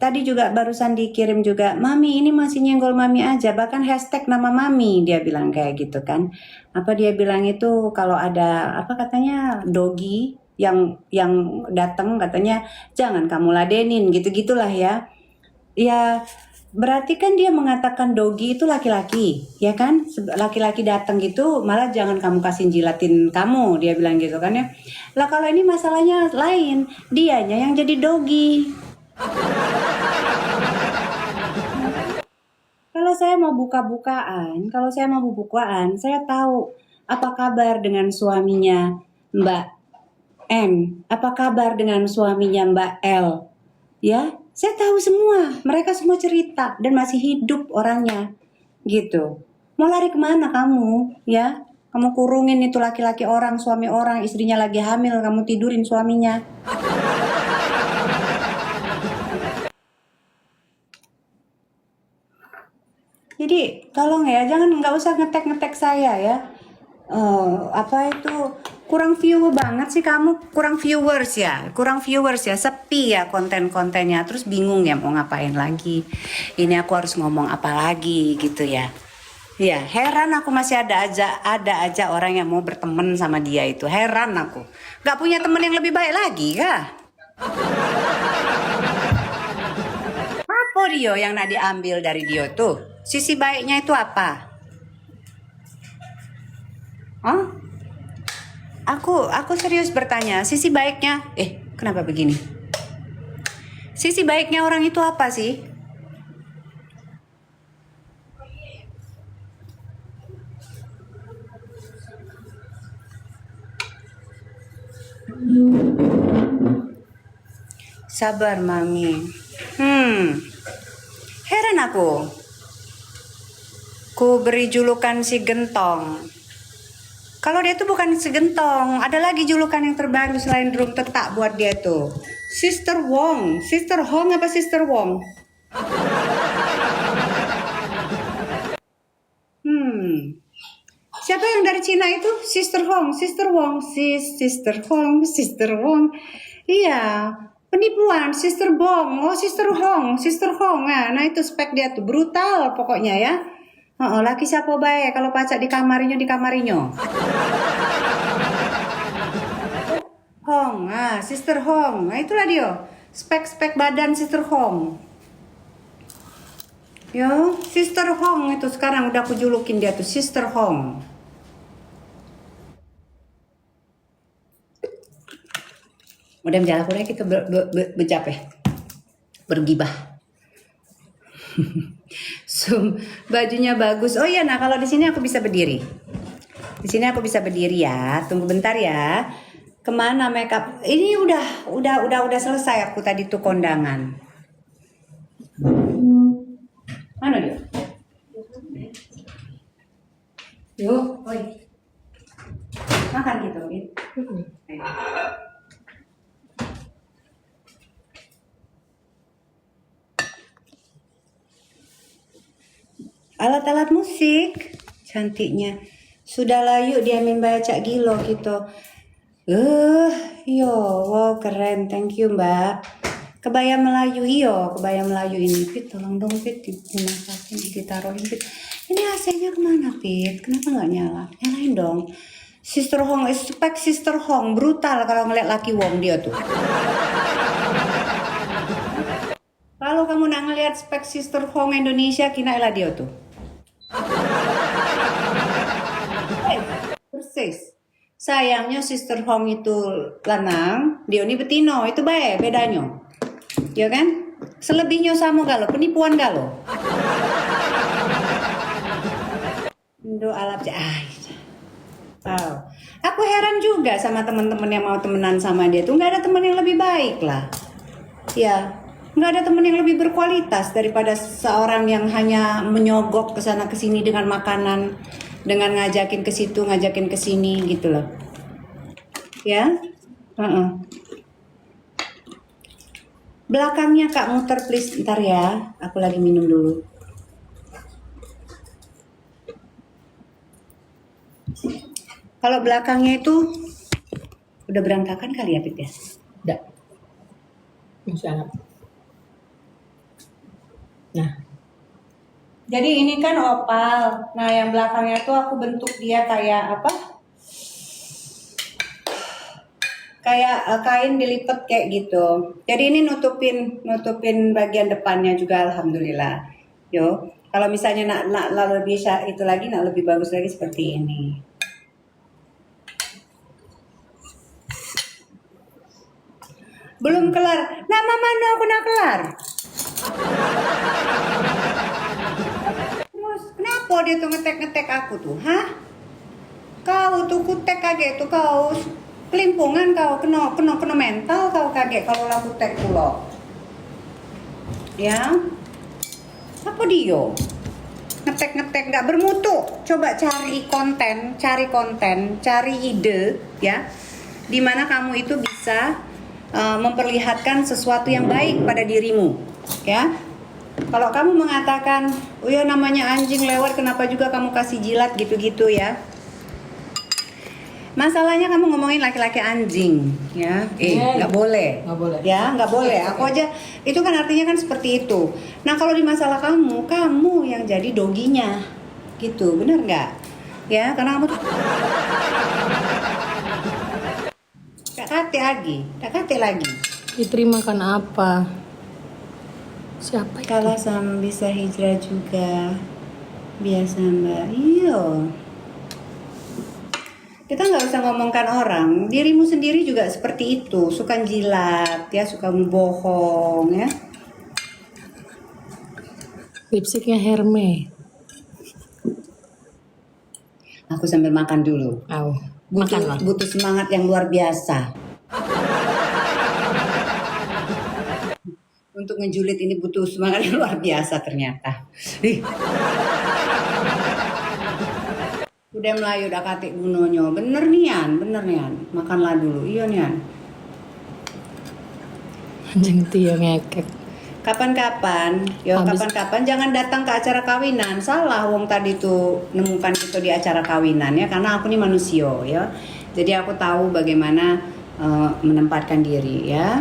Tadi juga barusan dikirim juga, Mami ini masih nyenggol Mami aja, bahkan hashtag nama Mami dia bilang kayak gitu kan. Apa dia bilang itu kalau ada apa katanya dogi yang datang katanya jangan kamu ladenin gitu-gitulah ya. Ya berarti kan dia mengatakan dogi itu laki-laki, ya kan? Laki-laki datang gitu, malah jangan kamu kasih jilatin kamu, dia bilang gitu kan ya. Lah kalau ini masalahnya lain, dianya yang jadi dogi. Kalau saya mau buka-bukaan, saya tahu apa kabar dengan suaminya Mbak N, apa kabar dengan suaminya Mbak L, ya. Saya tahu semua, mereka semua cerita dan masih hidup orangnya, gitu. Mau lari kemana kamu, ya? Kamu kurungin itu laki-laki orang, suami orang, istrinya lagi hamil, kamu tidurin suaminya. Jadi tolong ya, nggak usah ngetek saya ya. Apa itu kurang view banget sih kamu, kurang viewers ya, sepi ya konten-kontennya, terus bingung ya mau ngapain lagi, ini aku harus ngomong apa lagi gitu ya. Ya heran aku, masih ada aja orang yang mau berteman sama dia itu, heran aku, nggak punya temen yang lebih baik lagi kah? Apa Apa Dio yang nak diambil dari Dio tuh? Sisi baiknya itu apa? Oh? Aku serius bertanya, sisi baiknya, kenapa begini? Sisi baiknya orang itu apa sih? Sabar, Mami. Heran aku. Ku beri julukan si Gentong. Kalau dia tuh bukan si Gentong, ada lagi julukan yang terbaru selain drum tetak buat dia tuh. Sister Wong. Sister Hong apa Sister Wong? Siapa yang dari Cina itu? Sister Hong, Sister Wong, Sister Hong, Sister Wong. Iya, penipuan, Sister Bong, Sister Hong, Sister Hong. Nah itu spek dia tuh brutal pokoknya ya. Laki siapa baik kalau pacak di kamarinya. Hong, Sister Hong. Nah itulah dia. Spek badan Sister Hong. Yo, Sister Hong itu sekarang udah aku julukin dia tuh Sister Hong. Udah menjalan udah kita bergibah. Bajunya bagus. Oh iya, nah kalau di sini aku bisa berdiri. Di sini aku bisa berdiri ya. Tunggu bentar ya. Kemana makeup? Ini udah selesai aku tadi tuh kondangan. Mana dia? Yuk, oi. Makan gitu, Ayo. Alat-alat musik cantiknya sudah layu diamin baca gilo gitu. Wow keren, thank you Mbak. Kebaya Melayu kebaya Melayu ini. Pit tolong dong Pit dimasakin, ditaruhin Pit. Ini AC-nya kemana Pit? Kenapa nggak nyala? Nyalain dong. Sister Hong, spek Sister Hong brutal kalau ngeliat laki Wong dia tuh. Kalau kamu nak ngeliat spek Sister Hong Indonesia, kinailah dia tuh. Persis. Sayangnya Sister Hong itu lanang, dia ini betino, itu baik bedanya. Ya kan? Selebihnya sama kalau penipuan kalau. Indo alap Aku heran juga sama teman-teman yang mau temenan sama dia tuh, nggak ada teman yang lebih baik lah. Ya, nggak ada teman yang lebih berkualitas daripada seorang yang hanya menyogok ke sana ke sini dengan makanan, dengan ngajakin ke situ, ngajakin ke sini gitu loh. Ya, belakangnya Kak muter please, ntar ya, aku lagi minum dulu. Kalau belakangnya itu udah berantakan kali ya Pit ya? Udah. Insya Allah. Nah. Jadi ini kan opal. Nah yang belakangnya tuh aku bentuk dia kayak apa? Kayak kain dilipat kayak gitu. Jadi ini nutupin bagian depannya juga alhamdulillah. Yo, kalau misalnya nak lebih itu lagi, nak lebih bagus lagi seperti ini. Belum kelar. Nama mana aku nak kelar? Terus kenapa dia tuh ngetek aku tuh, hah? Kau tuh kutek kaget tuh kau. Kelimpungan kau kena mental kau kaget kalau laku tek pulau. Ya. Apa dia? Ngetek nggak bermutu. Coba cari konten, cari ide ya. Dimana kamu itu bisa memperlihatkan sesuatu yang baik pada dirimu, ya. Kalau kamu mengatakan, oh ya namanya anjing lewat, kenapa juga kamu kasih jilat gitu-gitu ya? Masalahnya kamu ngomongin laki-laki anjing, ya? Nggak boleh, ya nggak boleh. Aku aja itu kan artinya kan seperti itu. Nah kalau di masalah kamu yang jadi doginya, gitu, benar nggak? Ya karena kamu tak kate lagi. Diterimakan apa? Siapa itu? Kalah sama bisa hijrah juga. Biasa Mbak. Iya. Kita nggak usah ngomongkan orang. Dirimu sendiri juga seperti itu. Suka jilat, ya, suka bohong, ya. Lipstiknya Hermes. Aku sambil makan dulu. Au. Butuh, Makan lah. butuh semangat yang luar biasa. Untuk ngejulit ini butuh semangat yang luar biasa ternyata. Ih. Udah Melayu udah katik gunonyo. Bener nian. Makanlah dulu. Iya nian. Anjing Tio ngekek. Kapan-kapan, kapan-kapan jangan datang ke acara kawinan. Salah wong tadi tuh nemukan itu di acara kawinan ya, karena aku ini manusia ya. Jadi aku tahu bagaimana menempatkan diri ya.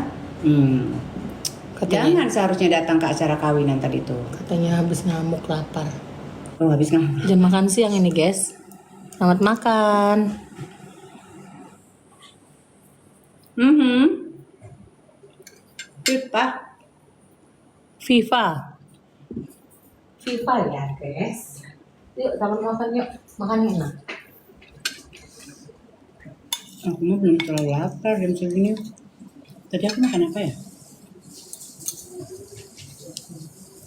Katanya, Jangan seharusnya datang ke acara kawinan tadi tuh. katanya habis ngamuk lapar. Oh, habis nggak? Jam makan siang ini guys. Selamat makan. Pak. Viva ya guys. Yuk selamat makan yuk. Makan enak. Aku mah belum terlalu lapar jam segini. Tadi aku makan apa ya?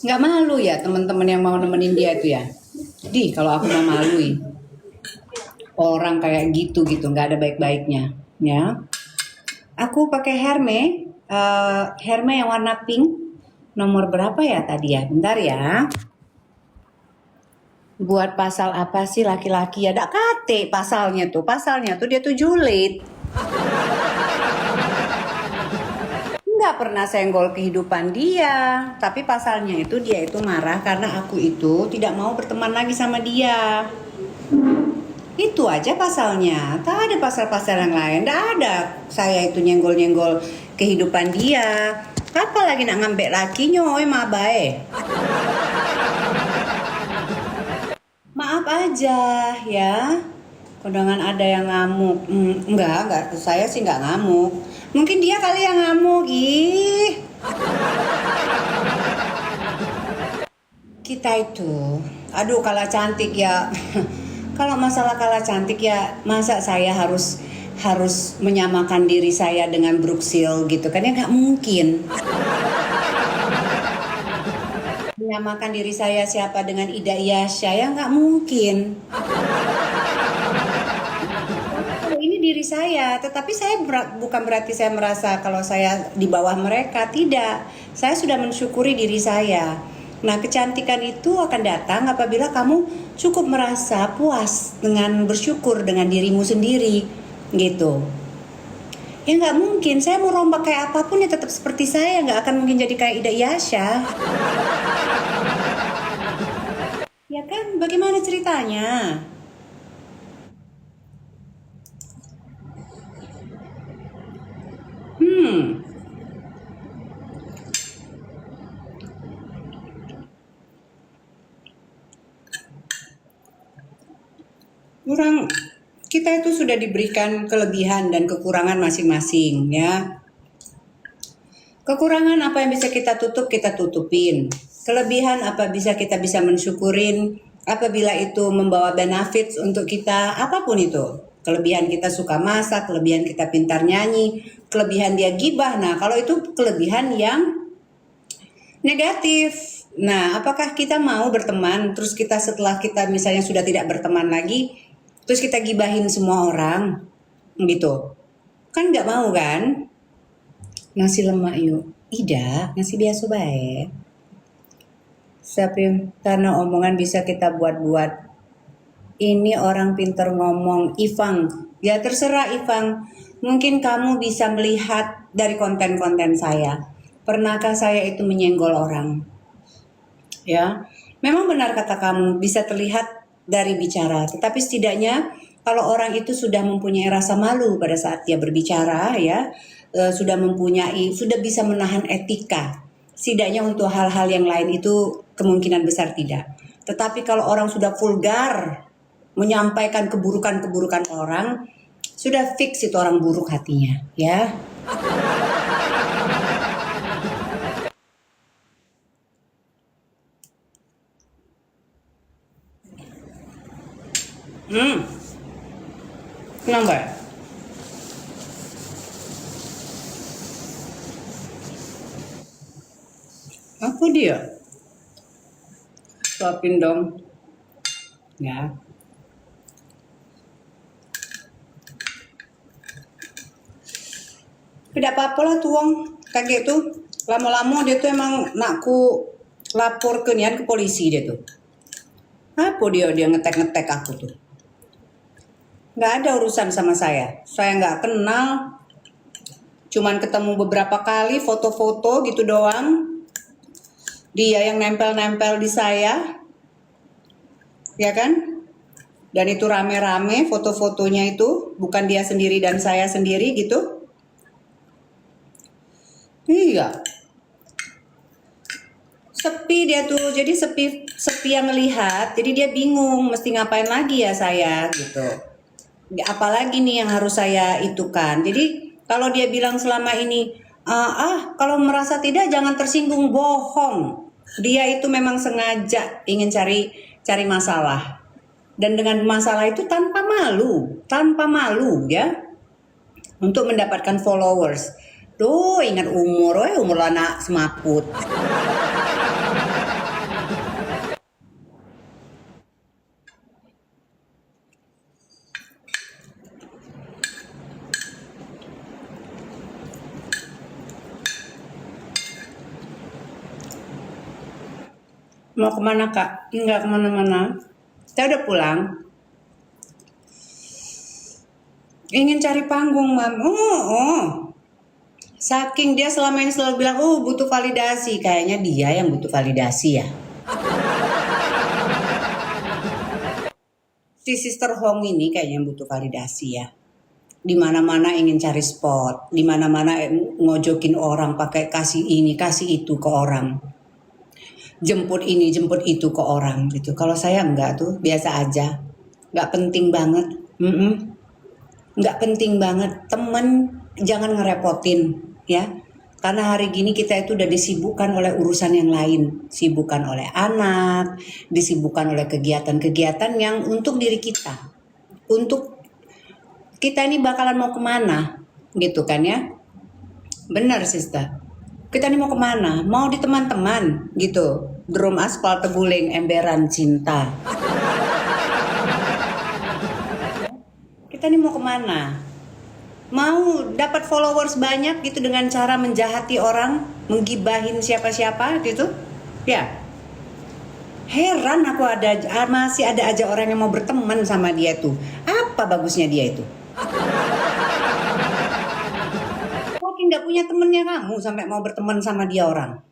Nggak malu ya teman-teman yang mau nemenin dia itu ya? Kalau aku mau malui. Orang kayak gitu nggak ada baik-baiknya ya. Aku pakai Hermes yang warna pink. Nomor berapa ya tadi ya? Bentar ya. Buat pasal apa sih laki-laki ya? Dak kate pasalnya tuh dia tuh julid. Nggak pernah senggol kehidupan dia. Tapi pasalnya itu dia itu marah karena aku itu tidak mau berteman lagi sama dia. Itu aja pasalnya. Tak ada pasal-pasal yang lain. Tak ada saya itu nyenggol-nyenggol kehidupan dia. Apa lagi nak ngambek laki nyoy mabae. Maaf aja ya. Kondangan ada yang ngamuk. Enggak. Saya sih enggak ngamuk. Mungkin dia kali yang ngamuk. Ih. Kita itu, aduh kalah cantik ya. Kalau masalah kalah cantik ya, masa saya harus menyamakan diri saya dengan Brooke Shield gitu kan ya, nggak mungkin. Menyamakan diri saya siapa dengan Ida Yasha ya nggak mungkin. Ini diri saya, tetapi saya bukan berarti saya merasa kalau saya di bawah mereka, tidak. Saya sudah mensyukuri diri saya. Nah, kecantikan itu akan datang apabila kamu cukup merasa puas dengan bersyukur dengan dirimu sendiri, gitu. Ya nggak mungkin, saya mau rombak kayak apapun ya tetap seperti saya, nggak akan mungkin jadi kayak Ida Yasha. Ya kan, bagaimana ceritanya? Kita itu sudah diberikan kelebihan dan kekurangan masing-masing ya. Kekurangan apa yang bisa kita tutup, kita tutupin. Kelebihan apa kita bisa mensyukurin apabila itu membawa benefits untuk kita, apapun itu. Kelebihan kita suka masak, kelebihan kita pintar nyanyi, kelebihan dia gibah. Nah, kalau itu kelebihan yang negatif. Nah, apakah kita mau berteman terus kita setelah kita misalnya sudah tidak berteman lagi, terus kita gibahin semua orang gitu, kan nggak mau kan? Nasi lemak yuk, Ida, nasi biasa baik. Tapi karena omongan bisa kita buat-buat. Ini orang pintar ngomong, Ivang. Ya terserah Ivang. Mungkin kamu bisa melihat dari konten-konten saya. Pernahkah saya itu menyenggol orang? Ya, memang benar kata kamu, bisa terlihat dari bicara, tetapi setidaknya kalau orang itu sudah mempunyai rasa malu pada saat dia berbicara ya, sudah bisa menahan etika, setidaknya untuk hal-hal yang lain itu kemungkinan besar tidak. Tetapi kalau orang sudah vulgar menyampaikan keburukan-keburukan orang, sudah fix itu orang buruk hatinya ya. Hmm, kenapa ya? Apa dia? Suapin dong. Ya. Tidak apa-apa lah tuang. Kayak gitu. Lama-lama dia tuh emang nakku lapor ke nian ke polisi dia tuh. Apa dia ngetek-ngetek aku tuh? Nggak ada urusan sama saya. Saya nggak kenal. Cuman ketemu beberapa kali foto-foto gitu doang. Dia yang nempel-nempel di saya. Ya kan? Dan itu rame-rame foto-fotonya itu. Bukan dia sendiri dan saya sendiri gitu. Iya. Sepi dia tuh, jadi sepi yang ngelihat, jadi dia bingung mesti ngapain lagi ya saya gitu. Apalagi nih yang harus saya itukan. Jadi kalau dia bilang selama ini kalau merasa tidak jangan tersinggung, bohong. Dia itu memang sengaja ingin cari masalah. Dan dengan masalah itu tanpa malu ya, untuk mendapatkan followers. Duh, ingat umur anak semaput. Mau kemana kak? Enggak kemana-mana. Saya udah pulang. Ingin cari panggung, mam. Oh. Saking dia selama ini selalu bilang, butuh validasi. Kayaknya dia yang butuh validasi ya. Si Sister Hong ini kayaknya yang butuh validasi ya. Di mana-mana ingin cari spot. Di mana-mana ngojokin orang pakai kasih ini, kasih itu ke orang. Jemput ini, jemput itu ke orang gitu. Kalau saya enggak tuh, biasa aja. Enggak penting banget. Enggak penting banget. Temen jangan ngerepotin ya. Karena hari gini kita itu udah disibukkan oleh urusan yang lain. Sibukkan oleh anak, disibukkan oleh kegiatan-kegiatan yang untuk diri kita. Untuk kita ini bakalan mau kemana gitu kan ya. Benar sister. Kita ini mau kemana? Mau di teman-teman gitu. Drum aspal teguling emberan cinta. Kita ini mau kemana? Mau dapat followers banyak gitu dengan cara menjahati orang, menggibahin siapa-siapa gitu? Ya. Heran aku masih ada aja orang yang mau berteman sama dia tuh. Apa bagusnya dia itu? Mungkin nggak punya temennya kamu sampai mau berteman sama dia orang.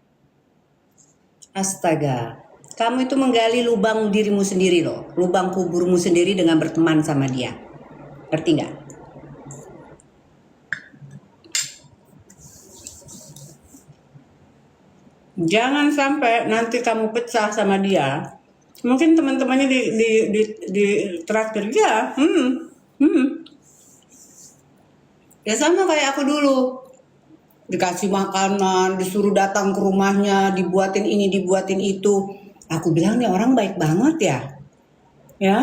Astaga, kamu itu menggali lubang dirimu sendiri loh, lubang kuburmu sendiri dengan berteman sama dia. Ngerti nggak? Jangan sampai nanti kamu pecah sama dia. Mungkin teman-temannya di traktir ya. Ya sama kayak aku dulu. Dikasih makanan, disuruh datang ke rumahnya, dibuatin ini, dibuatin itu. Aku bilang nih orang baik banget ya. Ya.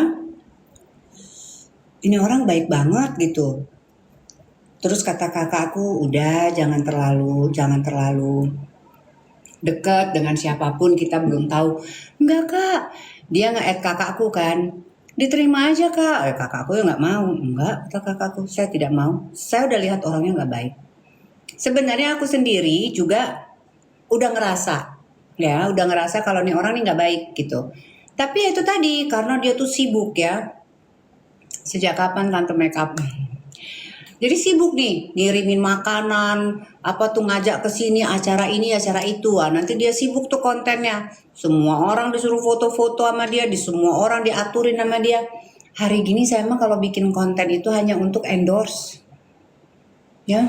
Ini orang baik banget gitu. Terus kata kakakku, udah jangan terlalu dekat dengan siapapun, kita belum tahu. Enggak kak, dia nge-add kakakku kan. Diterima aja kak. Kakakku ya nggak mau. Enggak, kata kakakku, saya tidak mau. Saya udah lihat orangnya nggak baik. Sebenarnya aku sendiri juga udah ngerasa kalau nih orang nih nggak baik gitu. Tapi ya itu tadi, karena dia tuh sibuk ya. Sejak kapan tante makeup? Jadi sibuk nih, ngirimin makanan, apa tuh ngajak ke sini acara ini, acara itu. Nanti dia sibuk tuh kontennya. Semua orang disuruh foto-foto sama dia, semua orang diaturin sama dia. Hari gini saya mah kalau bikin konten itu hanya untuk endorse. Ya.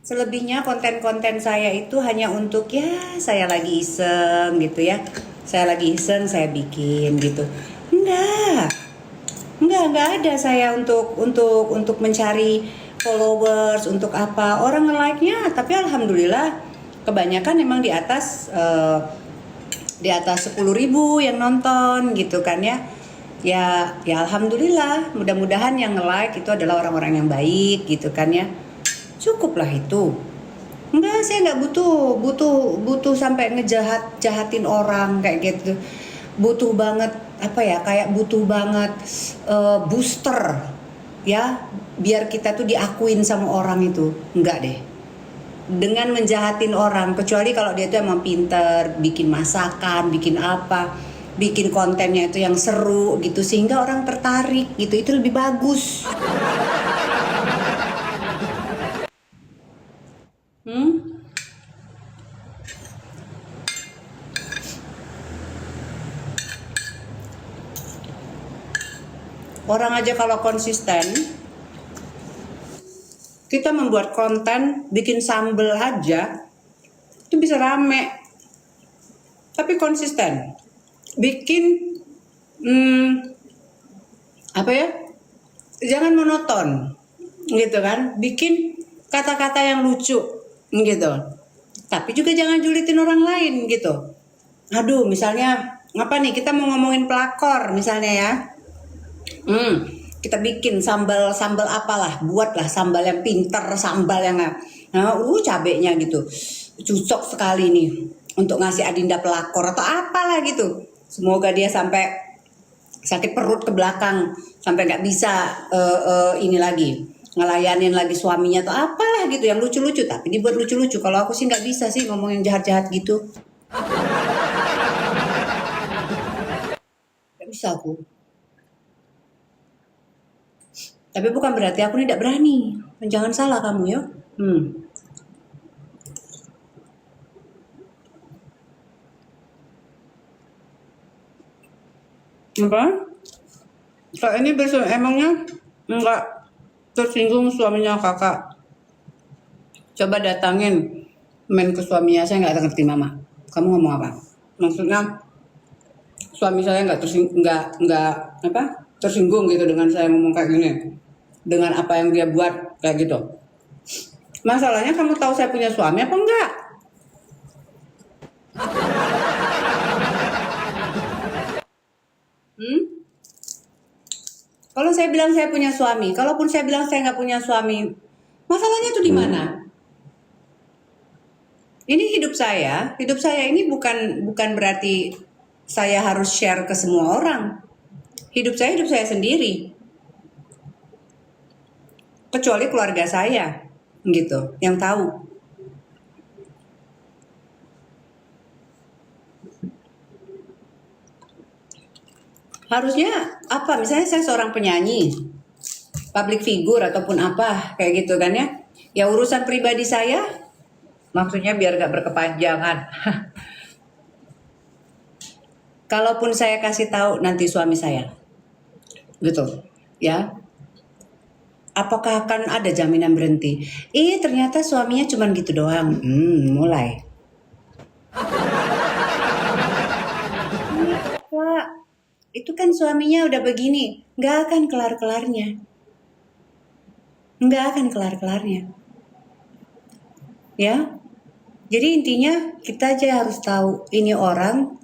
Selebihnya konten-konten saya itu hanya untuk ya saya lagi iseng gitu ya. Saya lagi iseng saya bikin gitu. Enggak ada saya untuk mencari followers, untuk apa. Orang nge-like-nya tapi alhamdulillah kebanyakan emang di atas di atas 10.000 yang nonton gitu kan ya. Ya alhamdulillah, mudah-mudahan yang nge-like itu adalah orang-orang yang baik gitu kan ya. Cukuplah itu. Enggak, saya nggak butuh sampai jahatin orang kayak gitu. Butuh banget apa ya, kayak butuh banget booster ya, biar kita tuh diakuin sama orang itu. Enggak deh. Dengan menjahatin orang, kecuali kalau dia tuh emang pinter bikin masakan, bikin apa, bikin kontennya itu yang seru gitu sehingga orang tertarik gitu, itu lebih bagus. Hmm? Orang aja kalau konsisten, kita membuat konten, bikin sambel aja, itu bisa rame. Tapi konsisten, bikin apa ya? Jangan monoton, gitu kan? Bikin kata-kata yang lucu, gitu. Tapi juga jangan julitin orang lain, gitu. Aduh, misalnya apa nih? Kita mau ngomongin pelakor, misalnya ya. Kita bikin sambal apalah, buatlah sambal yang pinter, sambal yang cabenya gitu cocok sekali nih untuk ngasih Adinda pelakor atau apalah gitu. Semoga dia sampai sakit perut ke belakang, sampai nggak bisa ini lagi ngelayanin lagi suaminya atau apalah gitu yang lucu-lucu, tapi dibuat lucu-lucu. Kalau aku sih nggak bisa sih ngomongin jahat-jahat gitu, nggak bisa aku. Tapi bukan berarti aku tidak berani. Jangan salah kamu ya. Apa? Kak ini besok emangnya enggak tersinggung suaminya kakak? Coba datangin main ke suaminya, saya nggak ngerti mama. Kamu ngomong apa? Maksudnya suami saya tersinggung gitu dengan saya ngomong kayak gini, dengan apa yang dia buat kayak gitu. Masalahnya kamu tahu saya punya suami apa enggak? Kalau saya bilang saya punya suami, kalaupun saya bilang saya nggak punya suami, masalahnya tuh di mana? Ini hidup saya ini bukan berarti saya harus share ke semua orang. Hidup saya sendiri. Kecuali keluarga saya, gitu, yang tahu. Harusnya apa? Misalnya saya seorang penyanyi, public figure ataupun apa kayak gitu kan ya. Ya urusan pribadi saya, maksudnya biar gak berkepanjangan. Kalaupun saya kasih tahu nanti suami saya, gitu, ya. Apakah akan ada jaminan berhenti? Ternyata suaminya cuma gitu doang. Mulai. Pak, itu kan suaminya udah begini, nggak akan kelar-kelarnya. Nggak akan kelar-kelarnya. Ya, jadi intinya kita aja harus tahu ini orang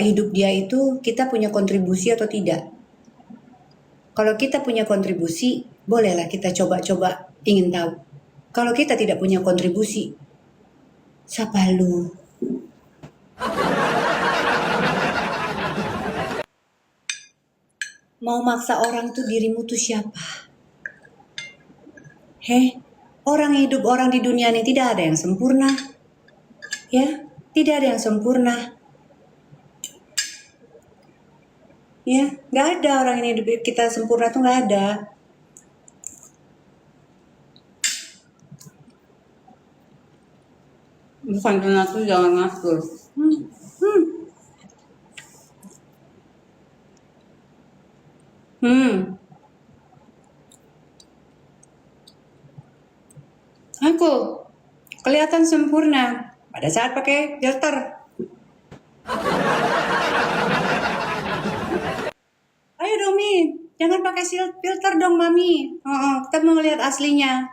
hidup dia itu kita punya kontribusi atau tidak. Kalau kita punya kontribusi, bolehlah kita coba-coba ingin tahu. Kalau kita tidak punya kontribusi, siapa lu? Mau maksa orang tuh dirimu tuh siapa? Orang hidup orang di dunia ini tidak ada yang sempurna. Ya, tidak ada yang sempurna. Ya, nggak ada orang ini hidup kita sempurna tuh nggak ada. Bukan ngatur, jangan ngatur. Aku kelihatan sempurna pada saat pakai filter. Ayo dong Mi, jangan pakai filter dong Mami. Kita mau ngeliat aslinya.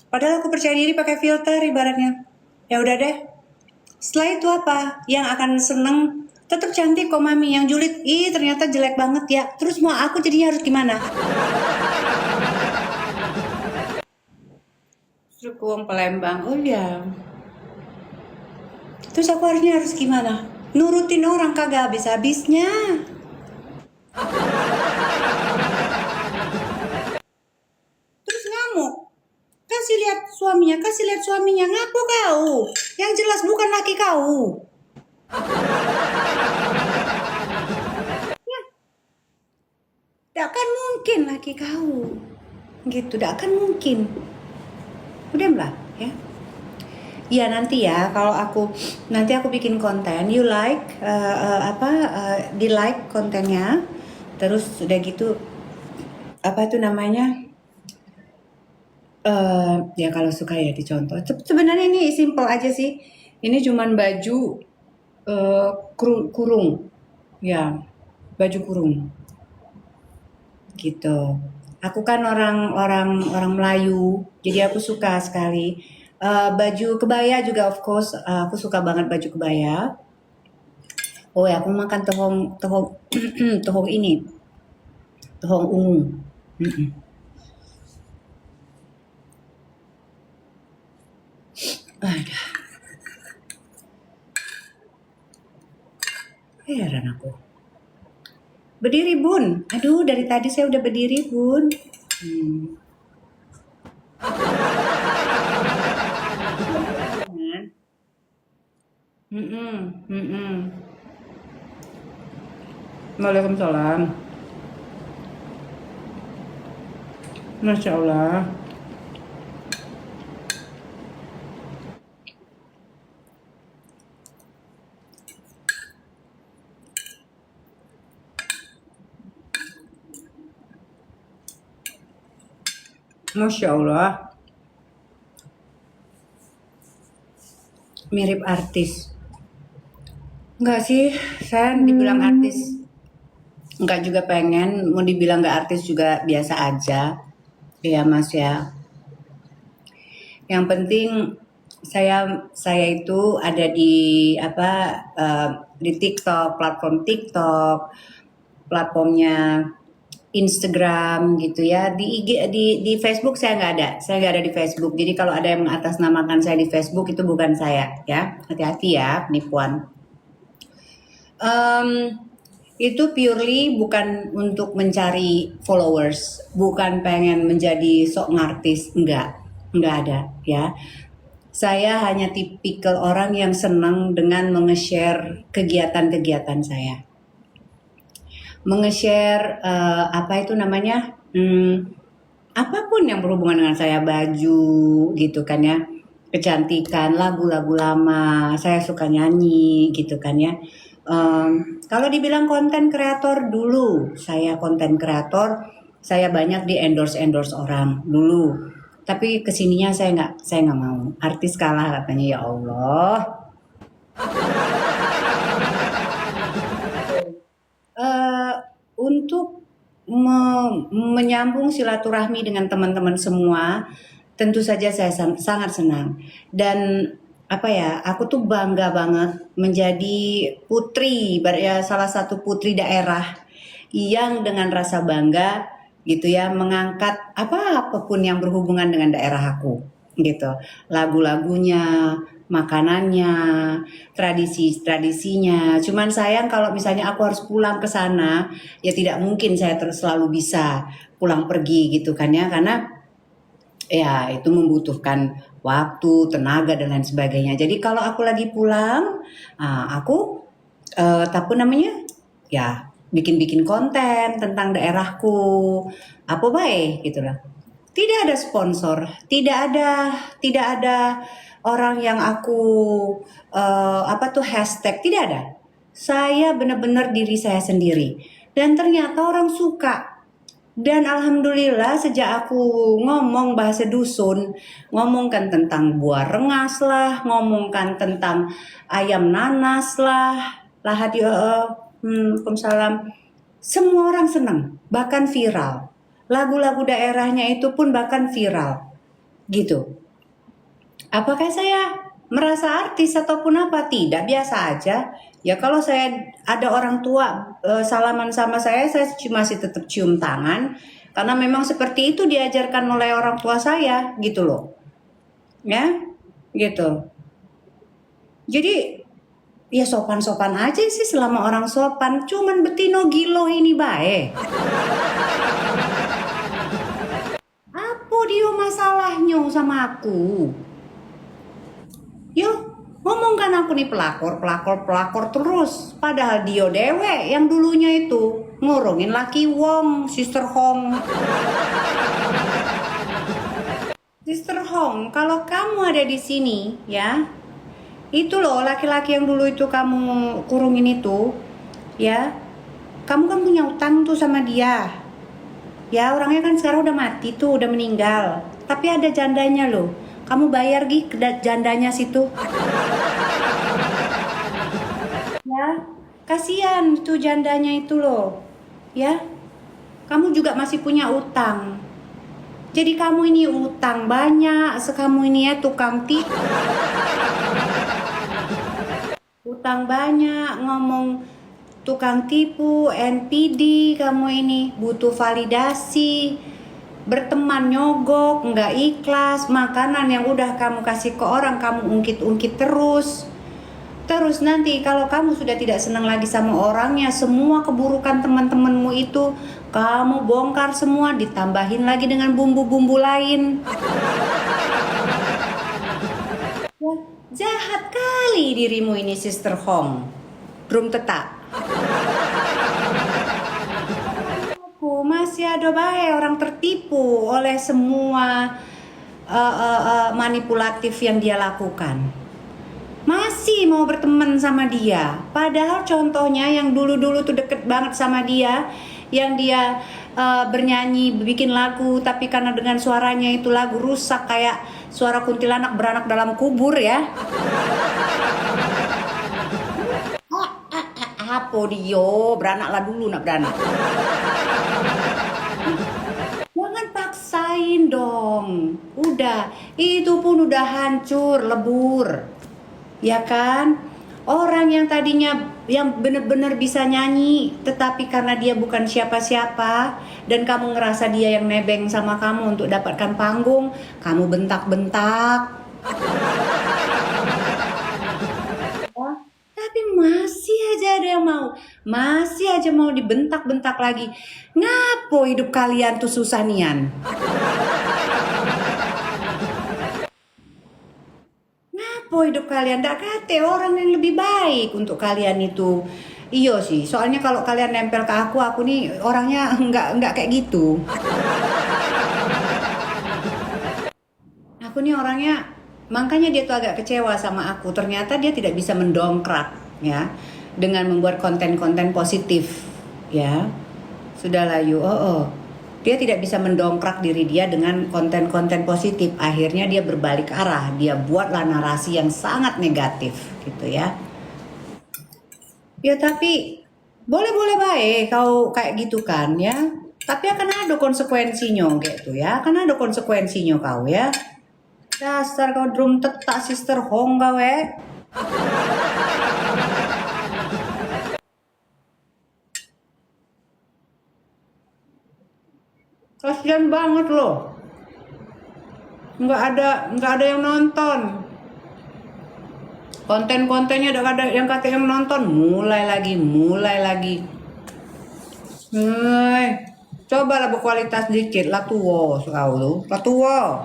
Padahal aku percaya diri pakai filter ibaratnya. Ya udah deh, Setelah itu apa? Yang akan seneng tetap cantik kok mami. Yang julid, ih ternyata jelek banget ya. Terus mau aku jadinya harus gimana? Terus ke Palembang, oh iya. Terus aku harus gimana? Nurutin orang kagak habis-habisnya. Terus ngamuk. Kasih lihat suaminya. Ngaku kau? Yang jelas bukan laki kau. Tidak akan mungkin laki kau. Gitu, tidak akan mungkin. Udah mbak, ya. Iya nanti ya kalau nanti aku bikin konten, you like di like kontennya, terus udah gitu apa itu namanya ya kalau suka ya dicontoh. Sebenarnya ini simple aja sih, ini cuman baju kurung, ya baju kurung gitu. Aku kan orang Melayu, jadi aku suka sekali. Baju kebaya juga of course, aku suka banget baju kebaya. Oh ya, aku makan tohong tohong ini, tohong ungu. Mm-mm. Aduh, heran aku. Berdiri bun, aduh dari tadi saya udah berdiri bun. Kan? Mm-mm, mm-mm. Waalaikumsalam. Masya Allah. Masya Allah. Mirip artis. Enggak sih, saya dibilang artis. Enggak juga pengen, mau dibilang enggak artis juga biasa aja. Iya mas ya. Yang penting saya itu ada di di TikTok, platform TikTok, platformnya Instagram gitu ya. Di IG di Facebook saya nggak ada. Saya nggak ada di Facebook. Jadi kalau ada yang mengatasnamakan saya di Facebook itu bukan saya ya. Hati-hati ya penipuan. Em, itu purely bukan untuk mencari followers, bukan pengen menjadi sok ngartis, enggak ada ya. Saya hanya tipikal orang yang senang dengan menge-share kegiatan-kegiatan saya. Menge-share apa itu namanya? Apapun yang berhubungan dengan saya, baju gitu kan ya. Kecantikan, lagu-lagu lama, saya suka nyanyi gitu kan ya. Kalau dibilang konten kreator dulu, saya konten kreator, saya banyak di endorse orang dulu. Tapi kesininya saya nggak mau. Artis kalah katanya ya Allah. Untuk menyambung silaturahmi dengan teman-teman semua, tentu saja saya sangat senang dan apa ya, aku tuh bangga banget menjadi putri, ya salah satu putri daerah yang dengan rasa bangga gitu ya mengangkat apapun yang berhubungan dengan daerah aku gitu, lagu-lagunya, makanannya, tradisinya. Cuman sayang kalau misalnya aku harus pulang ke sana, ya tidak mungkin saya terus selalu bisa pulang pergi gitu kan ya, karena ya itu membutuhkan waktu, tenaga dan lain sebagainya. Jadi kalau aku lagi pulang, aku apa namanya? Ya, bikin-bikin konten tentang daerahku. Apa baik gitu lah. Tidak ada sponsor, tidak ada orang yang aku hashtag, tidak ada. Saya benar-benar diri saya sendiri dan ternyata orang suka. Dan alhamdulillah sejak aku ngomong bahasa dusun, ngomongkan tentang buah rengas lah, ngomongkan tentang ayam nanas lah hadi Waalaikumsalam. Semua orang senang, bahkan viral. Lagu-lagu daerahnya itu pun bahkan viral. Gitu. Apakah saya merasa artis ataupun apa, tidak, biasa aja. Ya kalau saya ada orang tua salaman sama saya masih tetap cium tangan karena memang seperti itu diajarkan oleh orang tua saya gitu loh. Ya, gitu. Jadi ya sopan-sopan aja sih selama orang sopan. Cuman betino gilo ini bae. Apa dia masalahnya sama aku? Yo, ngomongkan aku nih pelakor terus. Padahal dia dewe yang dulunya itu ngurungin laki wong, Sister Hong. Sister Hong, kalau kamu ada di sini, ya, itu loh laki-laki yang dulu itu kamu kurungin itu, ya, kamu kan punya utang tuh sama dia. Ya, orangnya kan sekarang udah mati tuh, udah meninggal. Tapi ada jandanya loh. Kamu bayar ke jandanya situ. Ya, kasihan tuh jandanya itu loh. Ya, kamu juga masih punya utang. Jadi kamu ini utang banyak, sekamu ini ya tukang tipu. Utang banyak, ngomong tukang tipu, NPD, kamu ini butuh validasi, berteman nyogok, nggak ikhlas, makanan yang udah kamu kasih ke orang kamu ungkit-ungkit terus. Terus nanti kalau kamu sudah tidak senang lagi sama orangnya, semua keburukan teman-temanmu itu kamu bongkar semua, ditambahin lagi dengan bumbu-bumbu lain. Ya, jahat kali dirimu ini, Sister Hong. Drum tetak. Aku masih ada bae orang tertipu oleh semua manipulatif yang dia lakukan. Masih mau berteman sama dia. Padahal contohnya yang dulu-dulu tuh deket banget sama dia, yang dia bernyanyi, bikin lagu, tapi karena dengan suaranya itu lagu rusak kayak suara kuntilanak beranak dalam kubur ya. Apa dia? Beranaklah dulu nak beranak. Jangan paksain dong. Udah, itu pun udah hancur, lebur. Ya kan? Orang yang tadinya yang benar-benar bisa nyanyi, tetapi karena dia bukan siapa-siapa dan kamu ngerasa dia yang nebeng sama kamu untuk dapatkan panggung, kamu bentak-bentak. Tapi masih aja ada yang mau, masih aja mau dibentak-bentak lagi. Ngapo hidup kalian tuh susah nian? Ngapo hidup kalian? Ndak kate orang yang lebih baik untuk kalian itu. Iyo sih, soalnya kalau kalian nempel ke aku nih orangnya nggak kayak gitu. Aku nih orangnya, makanya dia tuh agak kecewa sama aku. Ternyata dia tidak bisa mendongkrak ya dengan membuat konten-konten positif ya. Sudahlah yuk, dia tidak bisa mendongkrak diri dia dengan konten-konten positif. Akhirnya dia berbalik arah, dia buatlah narasi yang sangat negatif gitu ya. Ya tapi boleh-boleh baik kau kayak gitu kan ya. Tapi akan ada konsekuensinya gitu ya. Akan ada konsekuensinya kau ya. Dasar kau drum tetak Sister Hong gawe. Kasian banget loh. Nggak ada yang nonton. Konten-kontennya udah ada yang kata yang nonton, mulai lagi. Cobalah berkualitas dikit lah tuwo kau tuh, lah tuwo.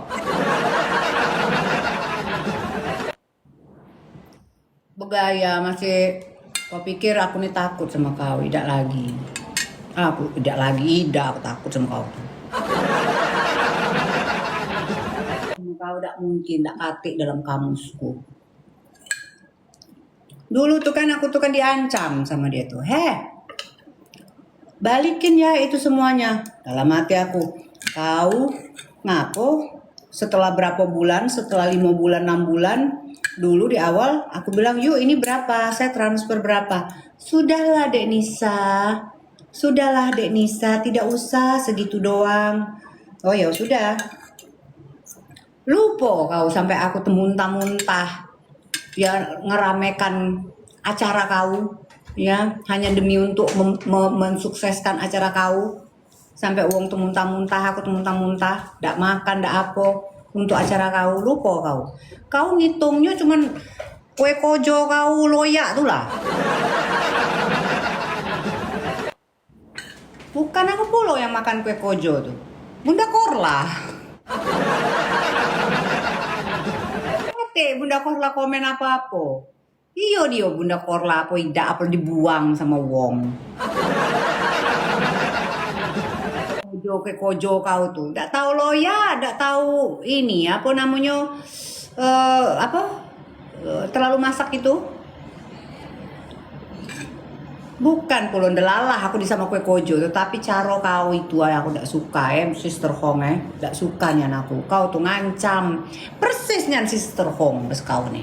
Begaya masih, kau pikir aku nih takut sama kau? Tidak lagi. Aku takut sama kau. Kau tidak mungkin, tidak katik dalam kamusku. Dulu tuh kan aku tuh kan diancam sama dia tuh. Balikin ya itu semuanya. Dalam hati aku, kau ngapo setelah berapa bulan, setelah 5 bulan, 6 bulan, dulu di awal aku bilang, yuk ini berapa, saya transfer berapa. Sudahlah Dek Nisa, tidak usah segitu doang. Oh ya sudah. Lupa kau sampai aku muntah-muntah. ya ngeramekan acara kau, ya hanya demi untuk mensukseskan acara kau. Sampai uang tuh muntah-muntah, aku tuh muntah-muntah, ndak makan, ndak apa untuk acara kau. Lupa kau ngitungnya cuman kue kojo kau loyak tuh lah. Bukan aku pula yang makan kue kojo tuh, Bunda Korla. Bunda Korla komen apa-apa. Iyo dia Bunda Korla apa tidak apa dibuang sama wong. Kojo ke kojo kau tuh, tidak tahu loya, tidak tahu ini apa namanya terlalu masak itu. Bukan pulon delalah aku di sama kue kojo, tetapi caro kau itu aku tidak suka Sister Hong tidak suka nyan aku. Kau tuh ngancam persis nyan Sister Hong bes kau nih.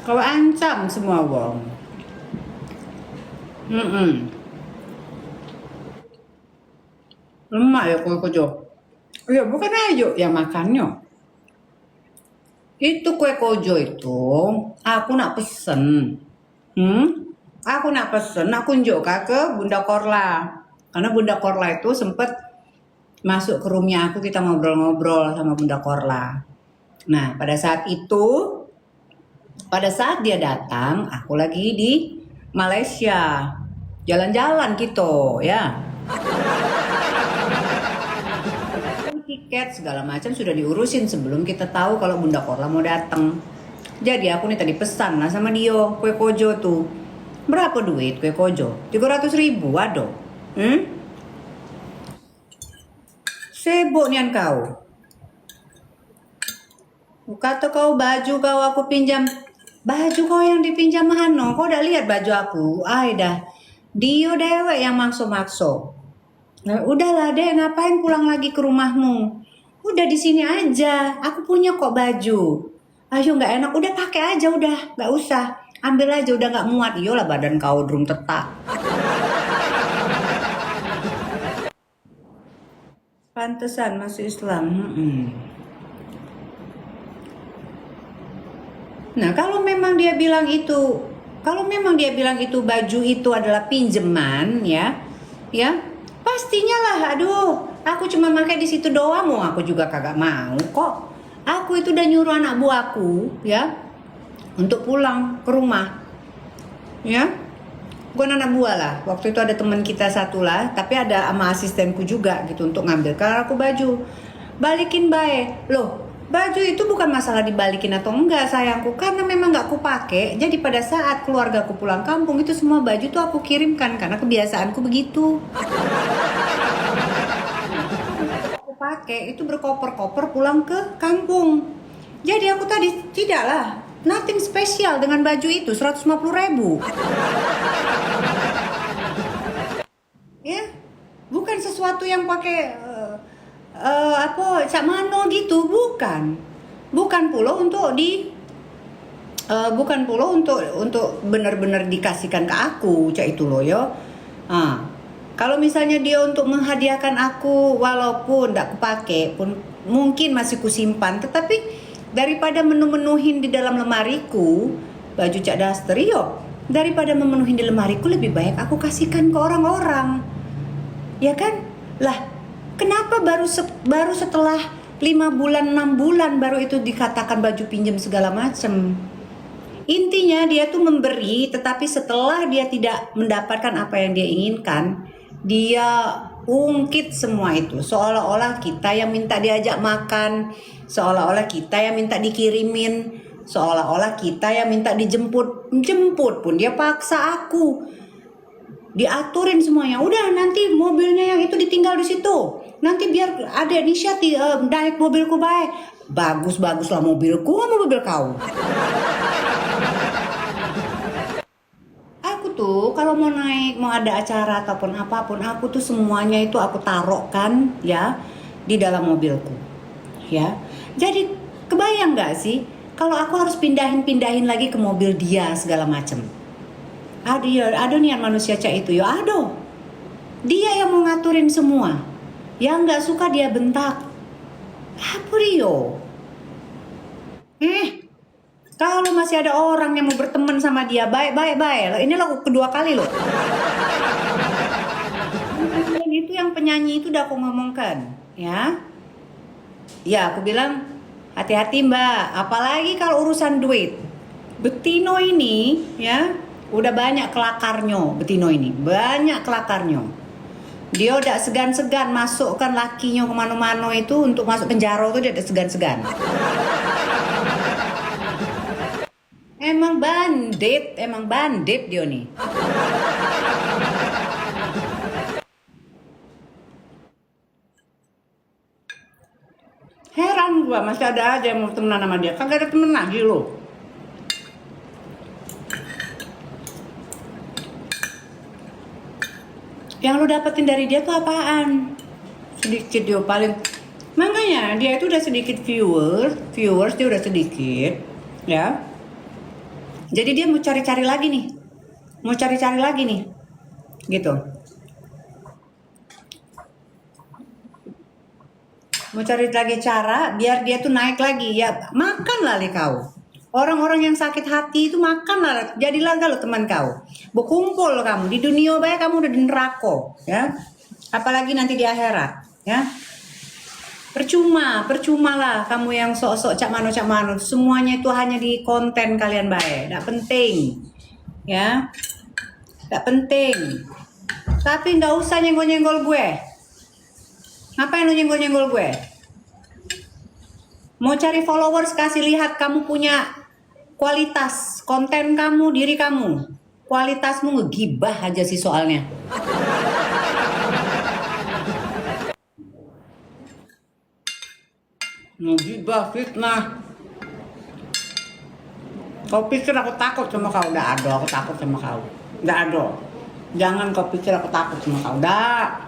Kau ancam semua wong. Lemak ya kue kojo. Ya bukan ayo yang makannya. Itu kue kojo itu aku nak pesen. Aku nak pesen, aku unjuk ke Bunda Korla. Karena Bunda Korla itu sempet masuk ke roomnya aku, kita ngobrol-ngobrol sama Bunda Korla. Nah pada saat dia datang, aku lagi di Malaysia. Jalan-jalan gitu ya. Tiket segala macam sudah diurusin sebelum kita tahu kalau Bunda Korla mau datang. Jadi aku nih tadi pesan lah sama dia kue kojo tuh. Berapa duit kue kojo? 300.000 waduh. Sibuk nian kau. Kata kau baju kau aku pinjam. Baju kau yang dipinjam mana? Kau udah lihat baju aku? Dah. Dia dewek yang makso-makso. Nah, udahlah deh, ngapain pulang lagi ke rumahmu? Udah di sini aja, aku punya kok baju. Ayo nggak enak, udah pakai aja udah, nggak usah. Ambil aja udah nggak muat. Iyalah badan kau drum tetak. Pantesan masuk Islam. Nah kalau memang dia bilang itu baju itu adalah pinjaman ya. Pastinya lah, aduh, aku cuma pakai di situ doang, aku juga kagak mau kok. Aku itu udah nyuruh anak buahku, ya, untuk pulang ke rumah, ya. Bukan anak buah lah, waktu itu ada teman kita satu lah, tapi ada sama asistenku juga gitu untuk ngambil. Kalau aku baju, balikin baik, loh. Baju itu bukan masalah dibalikin atau enggak sayangku, karena memang nggak aku pakai. Jadi pada saat keluargaku pulang kampung itu semua baju tuh aku kirimkan karena kebiasaanku begitu. Aku pakai itu berkoper-koper pulang ke kampung. Jadi aku tadi tidaklah nothing spesial dengan baju itu 150.000. Ya, bukan sesuatu yang pakai cak mano gitu, bukan pula untuk untuk benar-benar dikasihkan ke aku cak itu loh yo. Kalau misalnya dia untuk menghadiahkan aku walaupun tidak kepake pun mungkin masih kusimpan, tetapi daripada menuhin di dalam lemariku baju cak daster yo, daripada memenuhi di lemariku lebih baik aku kasihkan ke orang-orang, ya kan lah. Kenapa baru setelah 5 bulan 6 bulan baru itu dikatakan baju pinjam segala macam? Intinya dia tuh memberi, tetapi setelah dia tidak mendapatkan apa yang dia inginkan, dia ungkit semua itu. Seolah-olah kita yang minta diajak makan, seolah-olah kita yang minta dikirimin, seolah-olah kita yang minta dijemput. Jemput pun dia paksa aku. Diaturin semuanya. Udah nanti mobilnya yang itu ditinggal di situ. Nanti biar ada inisiatif naik mobilku baik. Bagus-bagus lah mobilku sama mobil kau. Aku tuh kalau mau naik, mau ada acara ataupun apapun, aku tuh semuanya itu aku taruhkan ya di dalam mobilku. Ya. Jadi kebayang nggak sih kalau aku harus pindahin lagi ke mobil dia segala macam. Ada niat manusia cak itu, ya ada. Dia yang mau ngaturin semua. Yang nggak suka dia bentak. Apa Rio? Kalau masih ada orang yang mau berteman sama dia, baik. Ini lo kedua kali loh. Itu yang penyanyi itu udah aku ngomongkan, ya. Ya, aku bilang hati-hati Mbak, apalagi kalau urusan duit. Betino ini, ya, udah banyak kelakarnya. Betino ini banyak kelakarnya. Dia udah segan-segan masukkan lakinya kemana-mana itu untuk masuk penjara tuh dia udah segan-segan. Emang bandit dia nih. Heran gua masih ada aja yang mau temenan sama dia. Kagak ada temen lagi lo. Yang lo dapetin dari dia tuh apaan? Sedikit dia paling. Makanya dia itu udah sedikit viewers dia udah sedikit, ya. Jadi dia mau cari-cari lagi nih. Gitu. Mau cari lagi cara biar dia tuh naik lagi, ya makanlah kau. Orang-orang yang sakit hati itu makanlah, jadilah kalau teman kau. Berkumpul kamu di dunia baik kamu udah di neraka, ya. Apalagi nanti di akhirat, ya. Percuma lah kamu yang sok-sok cak mano. Semuanya itu hanya di konten kalian baik, tidak penting, ya. Tidak penting. Tapi nggak usah nyenggol-nyenggol gue. Ngapain lu nyenggol-nyenggol gue? Mau cari followers, kasih lihat kamu punya kualitas, konten kamu, diri kamu. Kualitasmu ngegibah aja sih soalnya. Ngegibah, fitnah. Kau pikir aku takut sama kau? Nggak ada, aku takut sama kau. Nggak ada. Jangan kau pikir aku takut sama kau. Nggak.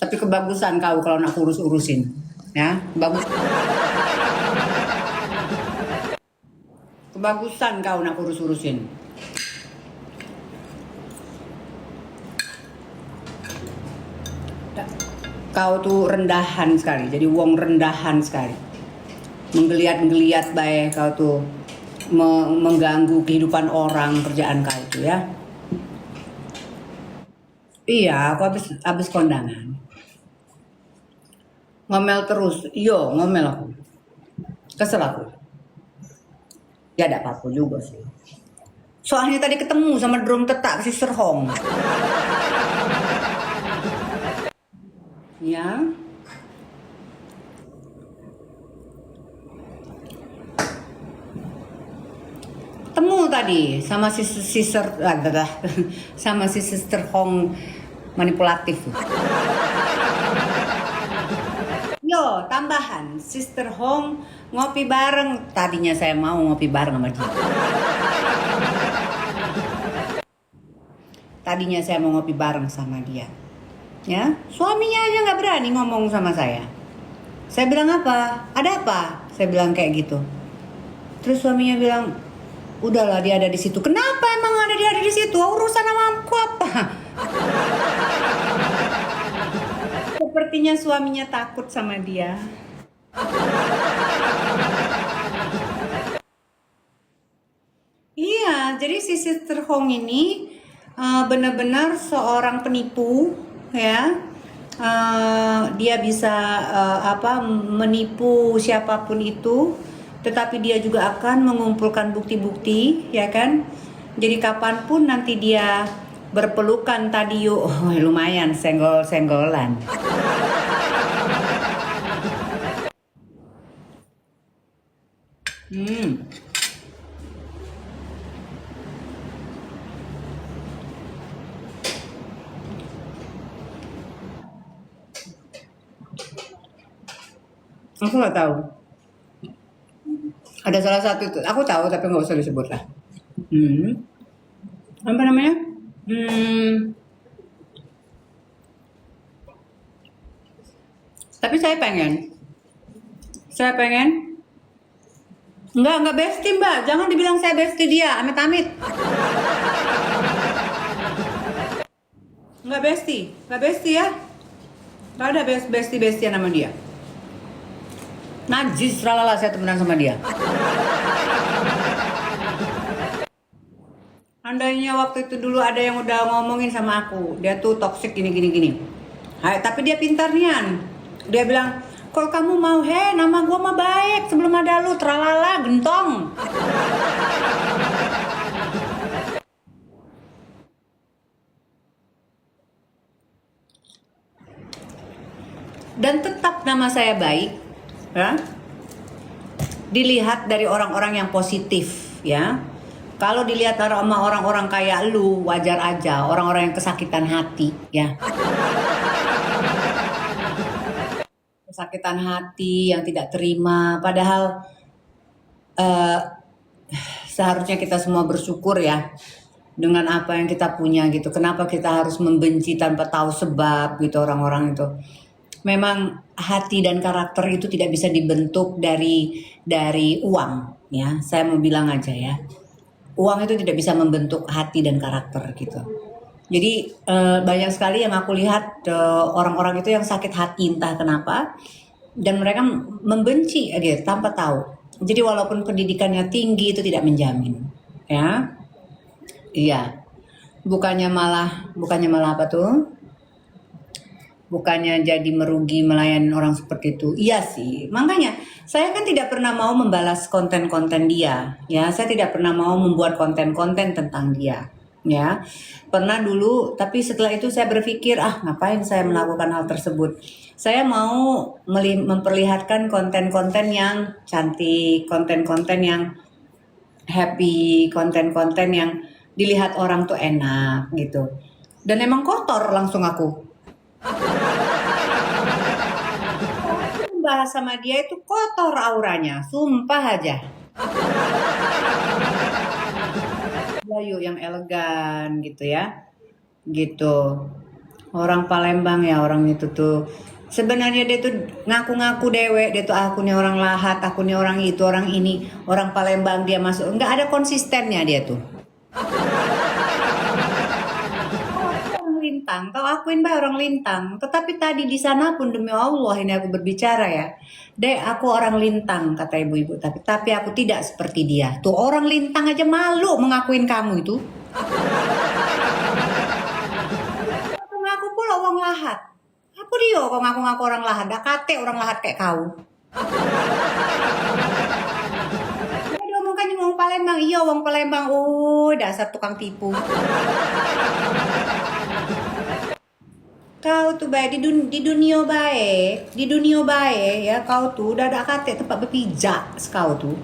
Tapi kebagusan kau kalau nak urus-urusin, ya bagus. Kebagusan kau nak urus-urusin. Kau tuh rendahan sekali, jadi wong rendahan sekali. Menggeliat baik kau tuh mengganggu kehidupan orang, kerjaan kau tuh, ya. Iya, aku habis kondangan. Ngomel terus, ngomel aku. Kesel aku. Ya ada apa-apa juga sih. Soalnya tadi ketemu sama drum tetak si Serhong. Ya. Ketemu tadi sama si sama si Sister Hong manipulatif. Tambahan Sister Hong ngopi bareng. Tadinya saya mau ngopi bareng sama dia. Ya, suaminya aja nggak berani ngomong sama saya. Saya bilang apa? Ada apa? Saya bilang kayak gitu. Terus suaminya bilang, udahlah dia ada di situ. Kenapa emang dia ada di situ? Urusan sama aku apa? Sepertinya suaminya takut sama dia. Iya, jadi si Sister Hong ini benar-benar seorang penipu, ya. Dia bisa menipu siapapun itu, tetapi dia juga akan mengumpulkan bukti-bukti, ya kan. Jadi kapanpun nanti dia berpelukan tadi lumayan senggol-senggolan. Aku nggak tahu. Ada salah satu itu, aku tahu tapi nggak usah disebut lah. Apa namanya? Tapi saya pengen Enggak bestie mbak. Jangan dibilang saya bestie dia, amit-amit. Enggak bestie ya. Enggak ada bestie nama dia. Najis, ralala saya temenan sama dia. Andainya waktu itu dulu ada yang udah ngomongin sama aku, dia tuh toxic gini. Hai, tapi dia pintar nian. Dia bilang, kalau kamu mau, nama gua mah baik sebelum ada lu, tralala, gentong. Dan tetap nama saya baik, ya. Dilihat dari orang-orang yang positif, ya. Kalau dilihat sama orang-orang kayak lu, wajar aja. Orang-orang yang kesakitan hati, ya. Kesakitan hati, yang tidak terima. Padahal seharusnya kita semua bersyukur ya. Dengan apa yang kita punya gitu. Kenapa kita harus membenci tanpa tahu sebab gitu orang-orang itu. Memang hati dan karakter itu tidak bisa dibentuk dari uang, ya. Saya mau bilang aja ya. Uang itu tidak bisa membentuk hati dan karakter gitu. Jadi banyak sekali yang aku lihat orang-orang itu yang sakit hati entah kenapa dan mereka membenci aja tanpa tahu. Jadi walaupun pendidikannya tinggi itu tidak menjamin, ya. Iya. Bukannya malah apa tuh? Bukannya jadi merugi melayani orang seperti itu. Iya sih. Makanya saya kan tidak pernah mau membalas konten-konten dia. Ya, saya tidak pernah mau membuat konten-konten tentang dia. Ya, pernah dulu. Tapi setelah itu saya berpikir, ngapain saya melakukan hal tersebut? Saya mau memperlihatkan konten-konten yang cantik, konten-konten yang happy, konten-konten yang dilihat orang tuh enak gitu. Dan emang kotor langsung aku. Bahas sama dia itu kotor auranya, sumpah aja. Bayu yang elegan gitu ya, gitu. Orang Palembang ya orang itu tuh. Sebenarnya dia tuh ngaku-ngaku dewek, dia tuh aku nih orang Lahat, aku nih orang itu, orang ini, orang Palembang dia masuk. Nggak ada konsistennya dia tuh. Lintang, kau akuin bah orang Lintang. Tetapi tadi di sana pun demi Allah ini aku berbicara ya. Dek, aku orang Lintang kata ibu-ibu. Tapi aku tidak seperti dia. Tuh orang Lintang aja malu mengakuin kamu itu. Aku ngaku pula orang Lahat. Apa dia kau ngaku-ngaku orang Lahat? Dah kate orang Lahat kayak kau. Dia omongkan mau Palembang. Iya orang Palembang. Oh dasar tukang tipu. Kau tuh baik di dunia baik ya kau tuh udah ada kate tempat berpijak kau tuh.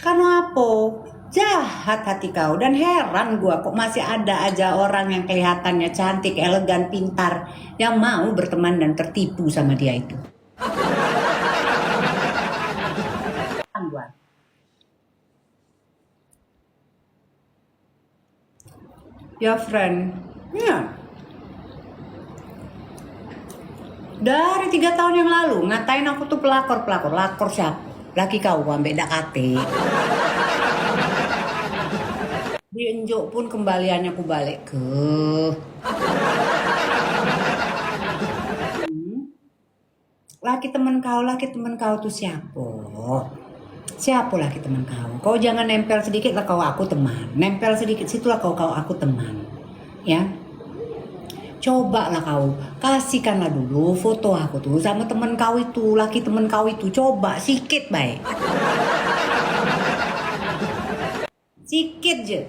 Karena apa? Jahat hati kau dan heran gua kok masih ada aja orang yang kelihatannya cantik, elegan, pintar yang mau berteman dan tertipu sama dia itu. Gua. Ya friend, ya. Dari 3 tahun yang lalu ngatain aku tuh pelakor siapa? Laki kau ambek dak kate. Dienjuk pun kembaliannya aku balik ke. Laki temen kau tuh siapa? Siapa laki teman kau? Kau jangan nempel sedikit lah kau aku teman. Nempel sedikit situlah kau aku teman. Ya. Coba lah kau, kasihkanlah dulu foto aku tuh sama temen kau itu, laki temen kau itu. Coba, sikit baik. Sikit je.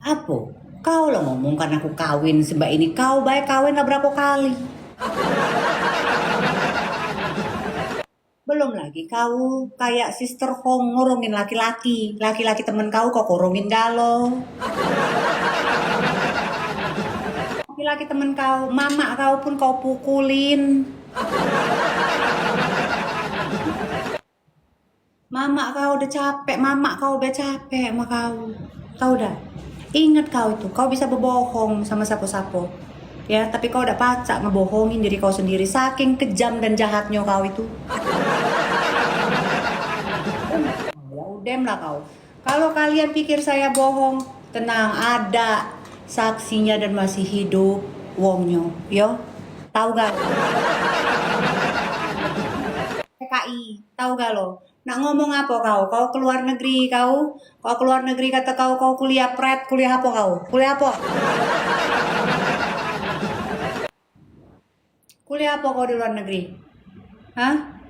Apa? Kau lah ngomong kan aku kawin sebab ini. Kau baik kawin lah berapa kali? Belum lagi kau kayak sister Hong ngorongin laki-laki. Laki-laki temen kau korongin galau. Laki temen kau, mama kau pun kau pukulin. Mama kau udah capek sama kau. Tahu dah. Ingat kau itu, kau bisa berbohong sama sapo-sapo. Ya, tapi kau udah pacak ngebohongin diri kau sendiri. Saking kejam dan jahatnya kau itu. Diam lah kau. Kalau kalian pikir saya bohong, tenang, ada saksinya dan masih hidup wongnya, yo. Tahu gak? PKI, tahu gak lo? Nak ngomong apa kau? Kau keluar negeri kau? Kau keluar negeri kata kau kuliah pret, kuliah apa kau? Kuliah apa? Kuliah apa kau di luar negeri? Hah?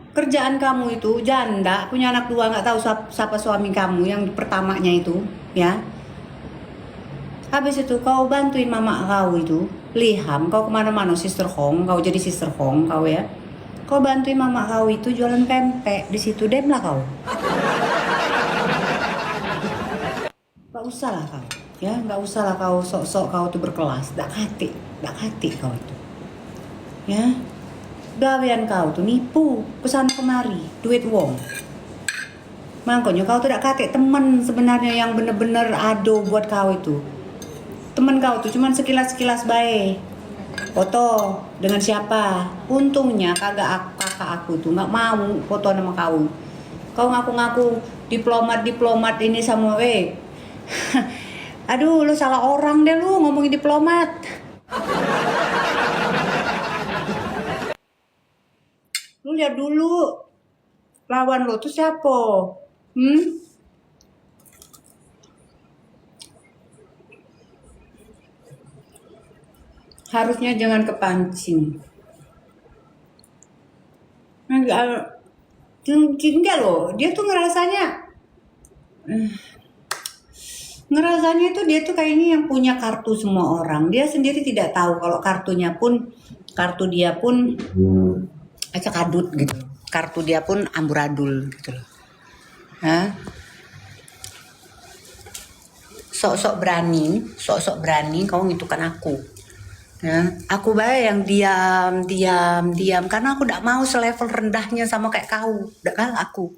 Kerjaan kamu itu janda, punya anak dua, nggak tahu siapa suami kamu yang pertamanya itu, ya. Habis itu kau bantuin mama kau itu, liham, kau kemana-mana, sister home, kau jadi sister home kau ya. Kau bantuin mama kau itu jualan pempek di situ, dem lah kau. Gak usah lah kau, ya, nggak usah lah kau sok-sok kau tuh berkelas, dak hati kau itu, ya. Gawean kau tuh nipu kesana kemari duit wong. Makanya kau tuh tidak kate temen sebenarnya yang bener-bener ado buat kau itu. Temen kau tuh cuman sekilas baik. Foto dengan siapa? Untungnya kakak aku tuh nggak mau foto sama kau. Kau ngaku-ngaku diplomat ini sama Aduh, lu salah orang deh lu ngomongin diplomat. Lu lihat dulu lawan lo tuh siapa? Harusnya jangan kepancing. Enggak loh, dia tuh ngerasanya itu dia tuh kayaknya yang punya kartu semua orang. Dia sendiri tidak tahu kalau kartu dia pun acak adut gitu. Kartu dia pun amburadul gitu loh. Hah? Sok-sok berani kau ngitukan aku. Ya, aku bae yang diam karena aku tidak mau selevel rendahnya sama kayak kau. Udah kan aku.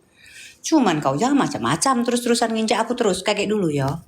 Cuman kau jangan macam-macam terus-terusan nginjak aku terus kayak dulu ya.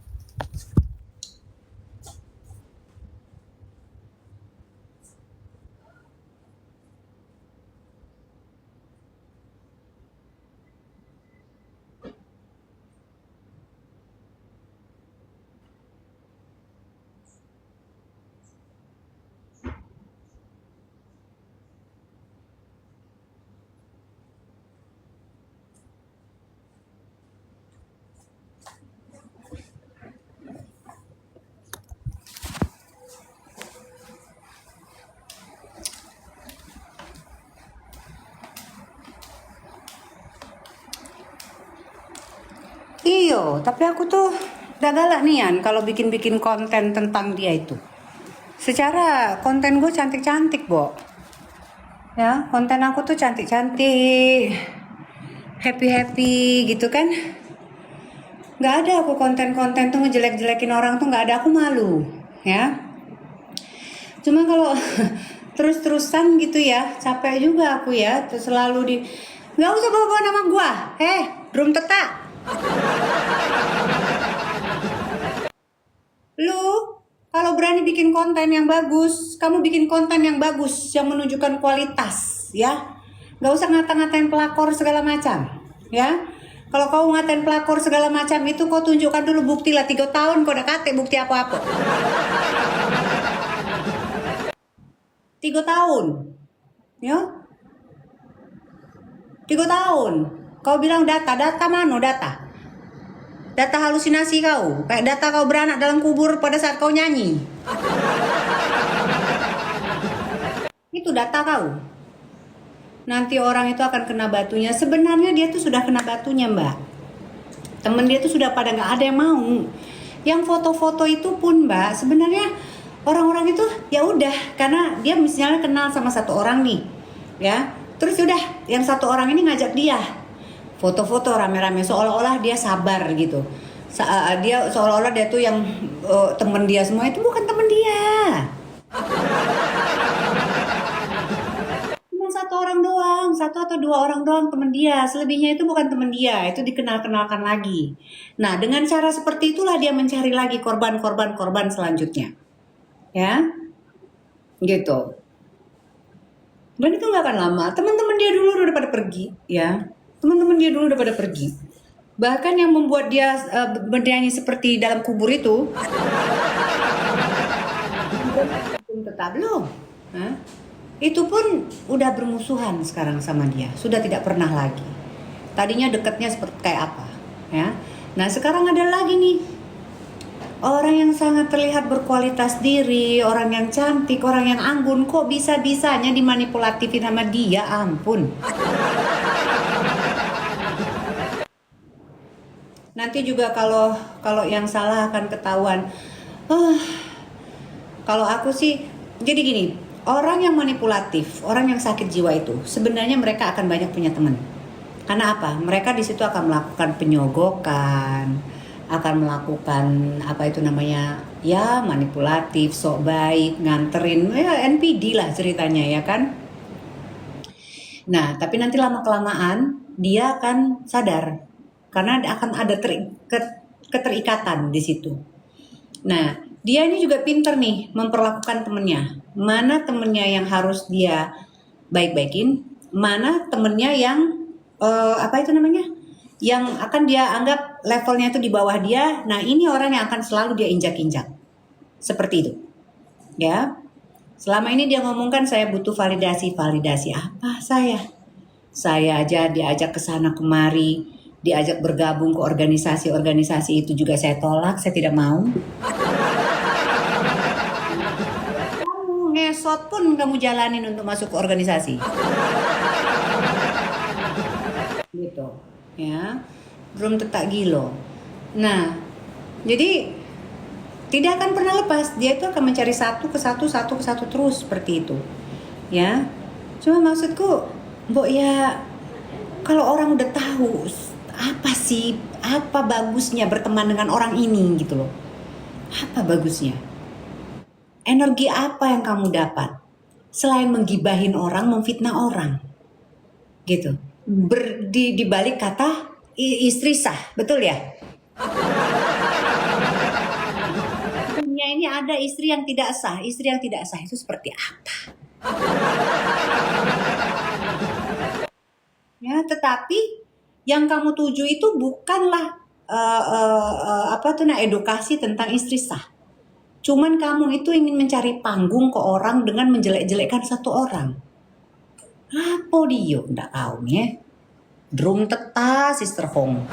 Iyo, tapi aku tuh udah galak nian kalau bikin konten tentang dia itu. Secara konten gue cantik-cantik, Bo. Ya, konten aku tuh cantik-cantik, happy-happy gitu kan. Gak ada aku konten-konten tuh ngejelek-jelekin orang tuh gak ada, aku malu. Ya. Cuma kalau terus-terusan gitu ya, capek juga aku ya. Terus selalu gak usah bawa-bawa nama gua. Drum tetak. Lu kalau berani bikin konten yang bagus, kamu bikin konten yang bagus yang menunjukkan kualitas, ya. Gak usah ngata-ngatain pelakor segala macam, ya. Kalau kau ngatain pelakor segala macam itu kau tunjukkan dulu bukti lah. 3 tahun kau udah kate bukti apa-apa. 3 tahun, ya. 3 tahun. Kau bilang data mana data? Data halusinasi kau, kayak data kau beranak dalam kubur pada saat kau nyanyi. Itu data kau. Nanti orang itu akan kena batunya. Sebenarnya dia tuh sudah kena batunya, Mbak. Temen dia tuh sudah pada nggak ada yang mau. Yang foto-foto itu pun, Mbak, sebenarnya orang-orang itu ya udah karena dia misalnya kenal sama satu orang nih, ya. Terus udah yang satu orang ini ngajak dia foto-foto rame-rame seolah-olah dia sabar gitu. Dia seolah-olah dia tuh yang temen dia semua itu bukan temen dia. Cuma satu orang doang, 1 atau 2 orang doang temen dia. Selebihnya itu bukan temen dia, itu dikenal-kenalkan lagi. Nah, dengan cara seperti itulah dia mencari lagi korban selanjutnya. Ya. Gitu. Dan itu gak akan lama. Teman-teman dia dulu udah pada pergi, ya. Teman-teman dia dulu udah pada pergi. Bahkan yang membuat dia bernyanyi seperti dalam kubur itu tetap belum. Hah? Itu pun udah bermusuhan sekarang sama dia, sudah tidak pernah lagi. Tadinya dekatnya seperti kayak apa, ya. Nah sekarang ada lagi nih orang yang sangat terlihat berkualitas diri, orang yang cantik, orang yang anggun, kok bisa-bisanya dimanipulatifin sama dia, ampun. Nanti juga kalau yang salah akan ketahuan. Ah, kalau aku sih, jadi gini, orang yang manipulatif, orang yang sakit jiwa itu, sebenarnya mereka akan banyak punya teman. Karena apa? Mereka di situ akan melakukan penyogokan, akan melakukan apa itu namanya, ya manipulatif, sok baik, nganterin, ya NPD lah ceritanya ya kan. Nah, tapi nanti lama-kelamaan dia akan sadar karena akan ada keterikatan di situ. Nah, dia ini juga pinter nih memperlakukan temennya. Mana temennya yang harus dia baik-baikin, mana temennya yang apa itu namanya, yang akan dia anggap levelnya itu di bawah dia. Nah, ini orang yang akan selalu dia injak-injak. Seperti itu. Ya. Selama ini dia ngomongkan saya butuh validasi. Validasi apa saya? Saya aja diajak ke sana kemari, diajak bergabung ke organisasi-organisasi itu juga saya tolak, saya tidak mau. Kamu ngesot pun kamu jalanin untuk masuk ke organisasi. Gitu, ya. Belum tetak gilo. Nah, jadi tidak akan pernah lepas, dia itu akan mencari satu ke satu terus seperti itu, ya. Cuma maksudku, Mbok ya, kalau orang udah tahu apa bagusnya berteman dengan orang ini gitu loh, apa bagusnya, energi apa yang kamu dapat selain menggibahin orang, memfitnah orang, gitu. Di balik kata istri sah, betul ya? Ini ada istri yang tidak sah. Istri yang tidak sah itu seperti apa? Ya, tetapi yang kamu tuju itu bukanlah edukasi tentang istri sah. Cuman kamu itu ingin mencari panggung ke orang dengan menjelek-jelekkan satu orang. Apa dia? Nggak tahu nih. Drum teta, Sister Hong.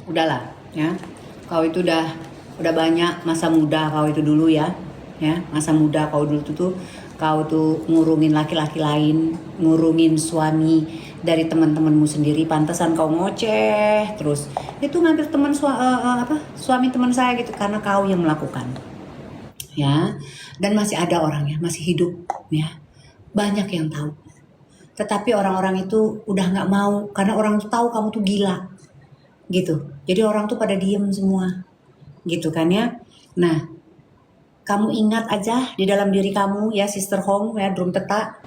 Udahlah ya, kau itu udah banyak masa muda kau itu dulu ya masa muda kau dulu tuh kau tuh ngurungin laki-laki lain, ngurungin suami dari teman-temanmu sendiri, pantesan kau ngoceh terus itu ngambil teman suami teman saya gitu karena kau yang melakukan ya. Dan masih ada orangnya masih hidup ya, banyak yang tahu, tetapi orang-orang itu udah nggak mau karena orang tuh tahu kamu tuh gila gitu. Jadi orang tuh pada diem semua gitu kan ya. Nah, kamu ingat aja di dalam diri kamu ya Sister Hong ya, drum teta,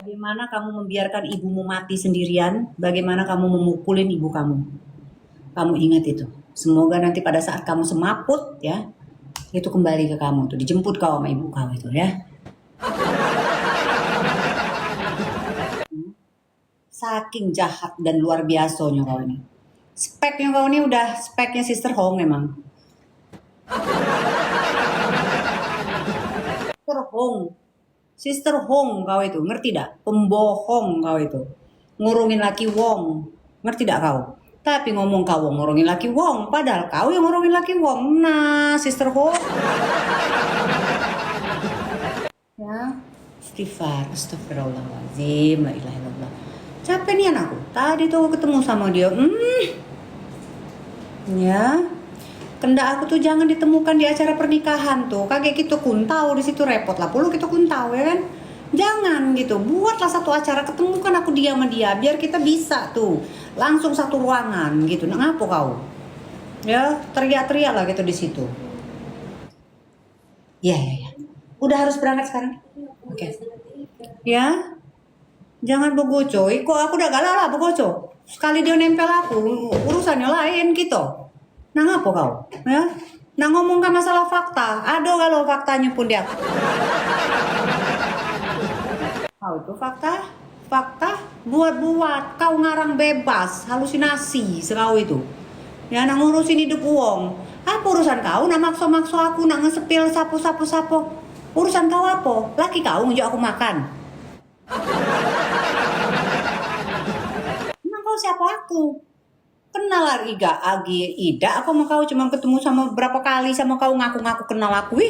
bagaimana kamu membiarkan ibumu mati sendirian, bagaimana kamu memukulin ibu kamu. Kamu ingat itu. Semoga nanti pada saat kamu semaput ya, itu kembali ke kamu tuh, dijemput kau sama ibu kau itu ya. Saking jahat dan luar biasanya kau ini. Speknya kau ini udah speknya Sister Hong memang. Sister Hong kau itu, ngerti dak? Pembohong kau itu. Ngurungin laki wong, ngerti dak kau? Tapi ngomong kau ngurungin laki wong, padahal kau yang ngurungin laki wong. Nah, Sister Hong. Ya, istighfar, astagfirullahaladzim, la ilaha illallah. Capek nih anakku. Tadi tuh aku ketemu sama dia. Ya. Kendak aku tuh jangan ditemukan di acara pernikahan tuh. Kayak gitu kuntau di situ repot lah. Puluh kita kuntau ya kan. Jangan gitu. Buatlah satu acara, ketemukan aku dia sama dia biar kita bisa tuh langsung satu ruangan gitu. Nah, ngapa kau? Ya, teriak-teriak lah gitu di situ. Ya. Udah harus berangkat sekarang. Oke. Ya. Jangan begoco, kok aku udah galak lah begoco. Sekali dia nempel aku, urusannya lain gitu. Nah ngapa kau? Ya, Nah ngomongkan masalah fakta, ada kalau faktanya pun dia. Kau itu fakta, fakta buat-buat, kau ngarang bebas, halusinasi sekau itu. Ya nak ngurusin hidup uang. Apa urusan kau? Nak makso-makso aku, nak ngesepil sapu. Urusan kau apa? Laki kau ngejak aku makan. Emang kau siapa aku? Kenal Agi Ida, aku mau kau cuma ketemu sama berapa kali sama kau ngaku-ngaku kenal aku.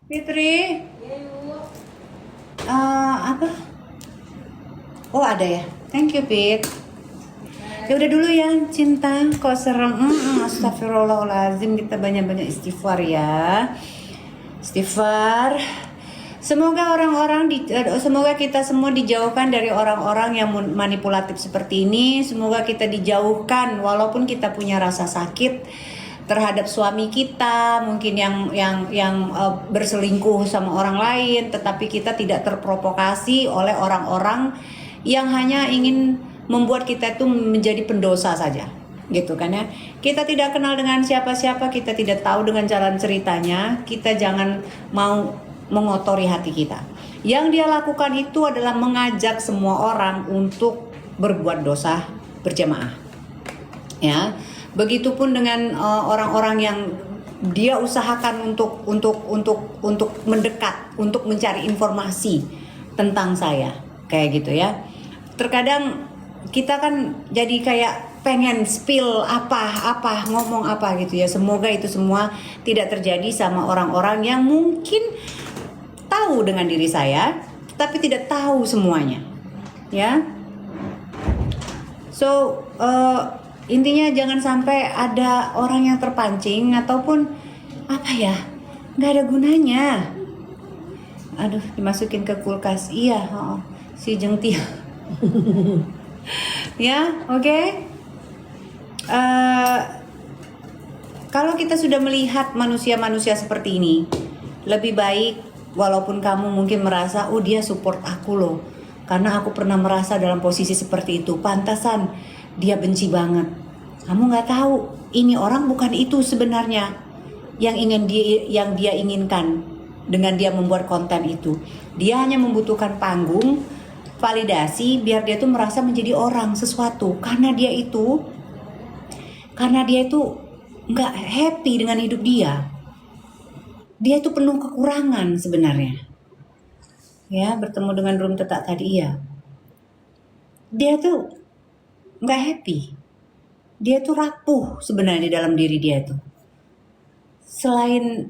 Fitri, apa? Oh ada ya. Thank you Pit. Ya udah dulu ya cinta. Kok serem? Astagfirullahaladzim, kita banyak-banyak istighfar ya. Istighfar. Semoga semoga kita semua dijauhkan dari orang-orang yang manipulatif seperti ini. Semoga kita dijauhkan walaupun kita punya rasa sakit terhadap suami kita, mungkin yang berselingkuh sama orang lain, tetapi kita tidak terprovokasi oleh orang-orang yang hanya ingin membuat kita itu menjadi pendosa saja, gitu kan ya. Kita tidak kenal dengan siapa-siapa, kita tidak tahu dengan jalan ceritanya, kita jangan mau mengotori hati kita. Yang dia lakukan itu adalah mengajak semua orang untuk berbuat dosa berjamaah. Ya, begitupun dengan orang-orang yang dia usahakan untuk mendekat, untuk mencari informasi tentang saya, kayak gitu ya. Terkadang kita kan jadi kayak pengen spill ngomong apa gitu ya. Semoga itu semua tidak terjadi sama orang-orang yang mungkin tahu dengan diri saya tapi tidak tahu semuanya ya. So intinya jangan sampai ada orang yang terpancing ataupun apa ya, nggak ada gunanya. Aduh, dimasukin ke kulkas. Iya, si Jengtia. Ya, oke. Kalau kita sudah melihat manusia-manusia seperti ini, lebih baik walaupun kamu mungkin merasa, oh dia support aku loh, karena aku pernah merasa dalam posisi seperti itu, pantasan dia benci banget. Kamu nggak tahu, ini orang bukan itu sebenarnya yang dia inginkan dengan dia membuat konten itu. Dia hanya membutuhkan panggung, validasi biar dia tuh merasa menjadi orang sesuatu, karena dia itu nggak happy dengan hidup dia. Dia itu penuh kekurangan sebenarnya. Ya, bertemu dengan Room Tetak tadi ya. Dia tuh nggak happy. Dia tuh rapuh sebenarnya di dalam diri dia tuh. Selain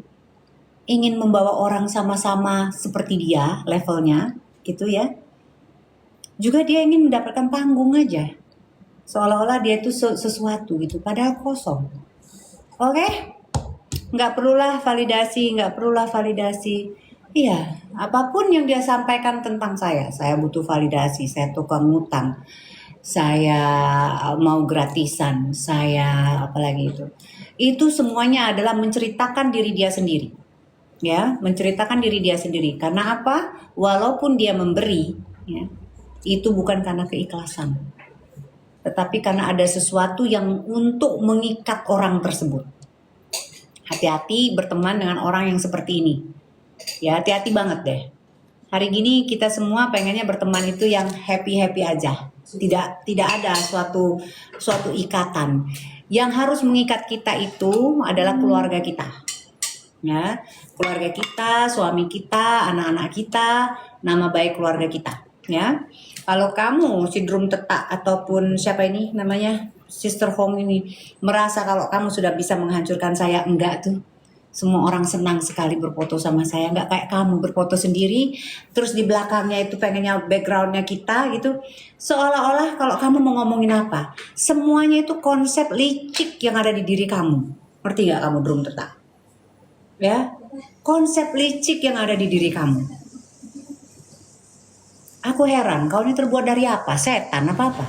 ingin membawa orang sama-sama seperti dia levelnya, gitu ya. Juga dia ingin mendapatkan panggung aja. Seolah-olah dia itu sesuatu gitu, padahal kosong. Oke? Nggak perlulah validasi. Iya, apapun yang dia sampaikan tentang saya butuh validasi, saya tukang ngutang, saya mau gratisan, saya apalagi itu semuanya adalah menceritakan diri dia sendiri. Ya, menceritakan diri dia sendiri. Karena apa? Walaupun dia memberi, ya, itu bukan karena keikhlasan, tetapi karena ada sesuatu yang untuk mengikat orang tersebut. Hati-hati berteman dengan orang yang seperti ini. Ya, hati-hati banget deh. Hari gini kita semua pengennya berteman itu yang happy-happy aja. Tidak ada suatu ikatan. Yang harus mengikat kita itu adalah keluarga kita. Ya, keluarga kita, suami kita, anak-anak kita, nama baik keluarga kita. Ya, kalau kamu sindrom tetak ataupun siapa ini namanya Sister Home ini merasa kalau kamu sudah bisa menghancurkan saya, enggak tuh. Semua orang senang sekali berfoto sama saya, enggak kayak kamu berfoto sendiri, terus di belakangnya itu pengennya backgroundnya kita gitu. Seolah-olah kalau kamu mau ngomongin apa, semuanya itu konsep licik yang ada di diri kamu. Ngerti nggak kamu drum tetak? Ya, konsep licik yang ada di diri kamu. Aku heran, kau ini terbuat dari apa? Setan apa-apa?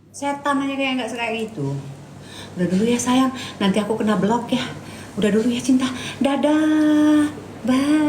Setan aja kayak nggak kayak gitu. Udah dulu ya sayang, nanti aku kena blok ya. Udah dulu ya cinta, dadah, bye.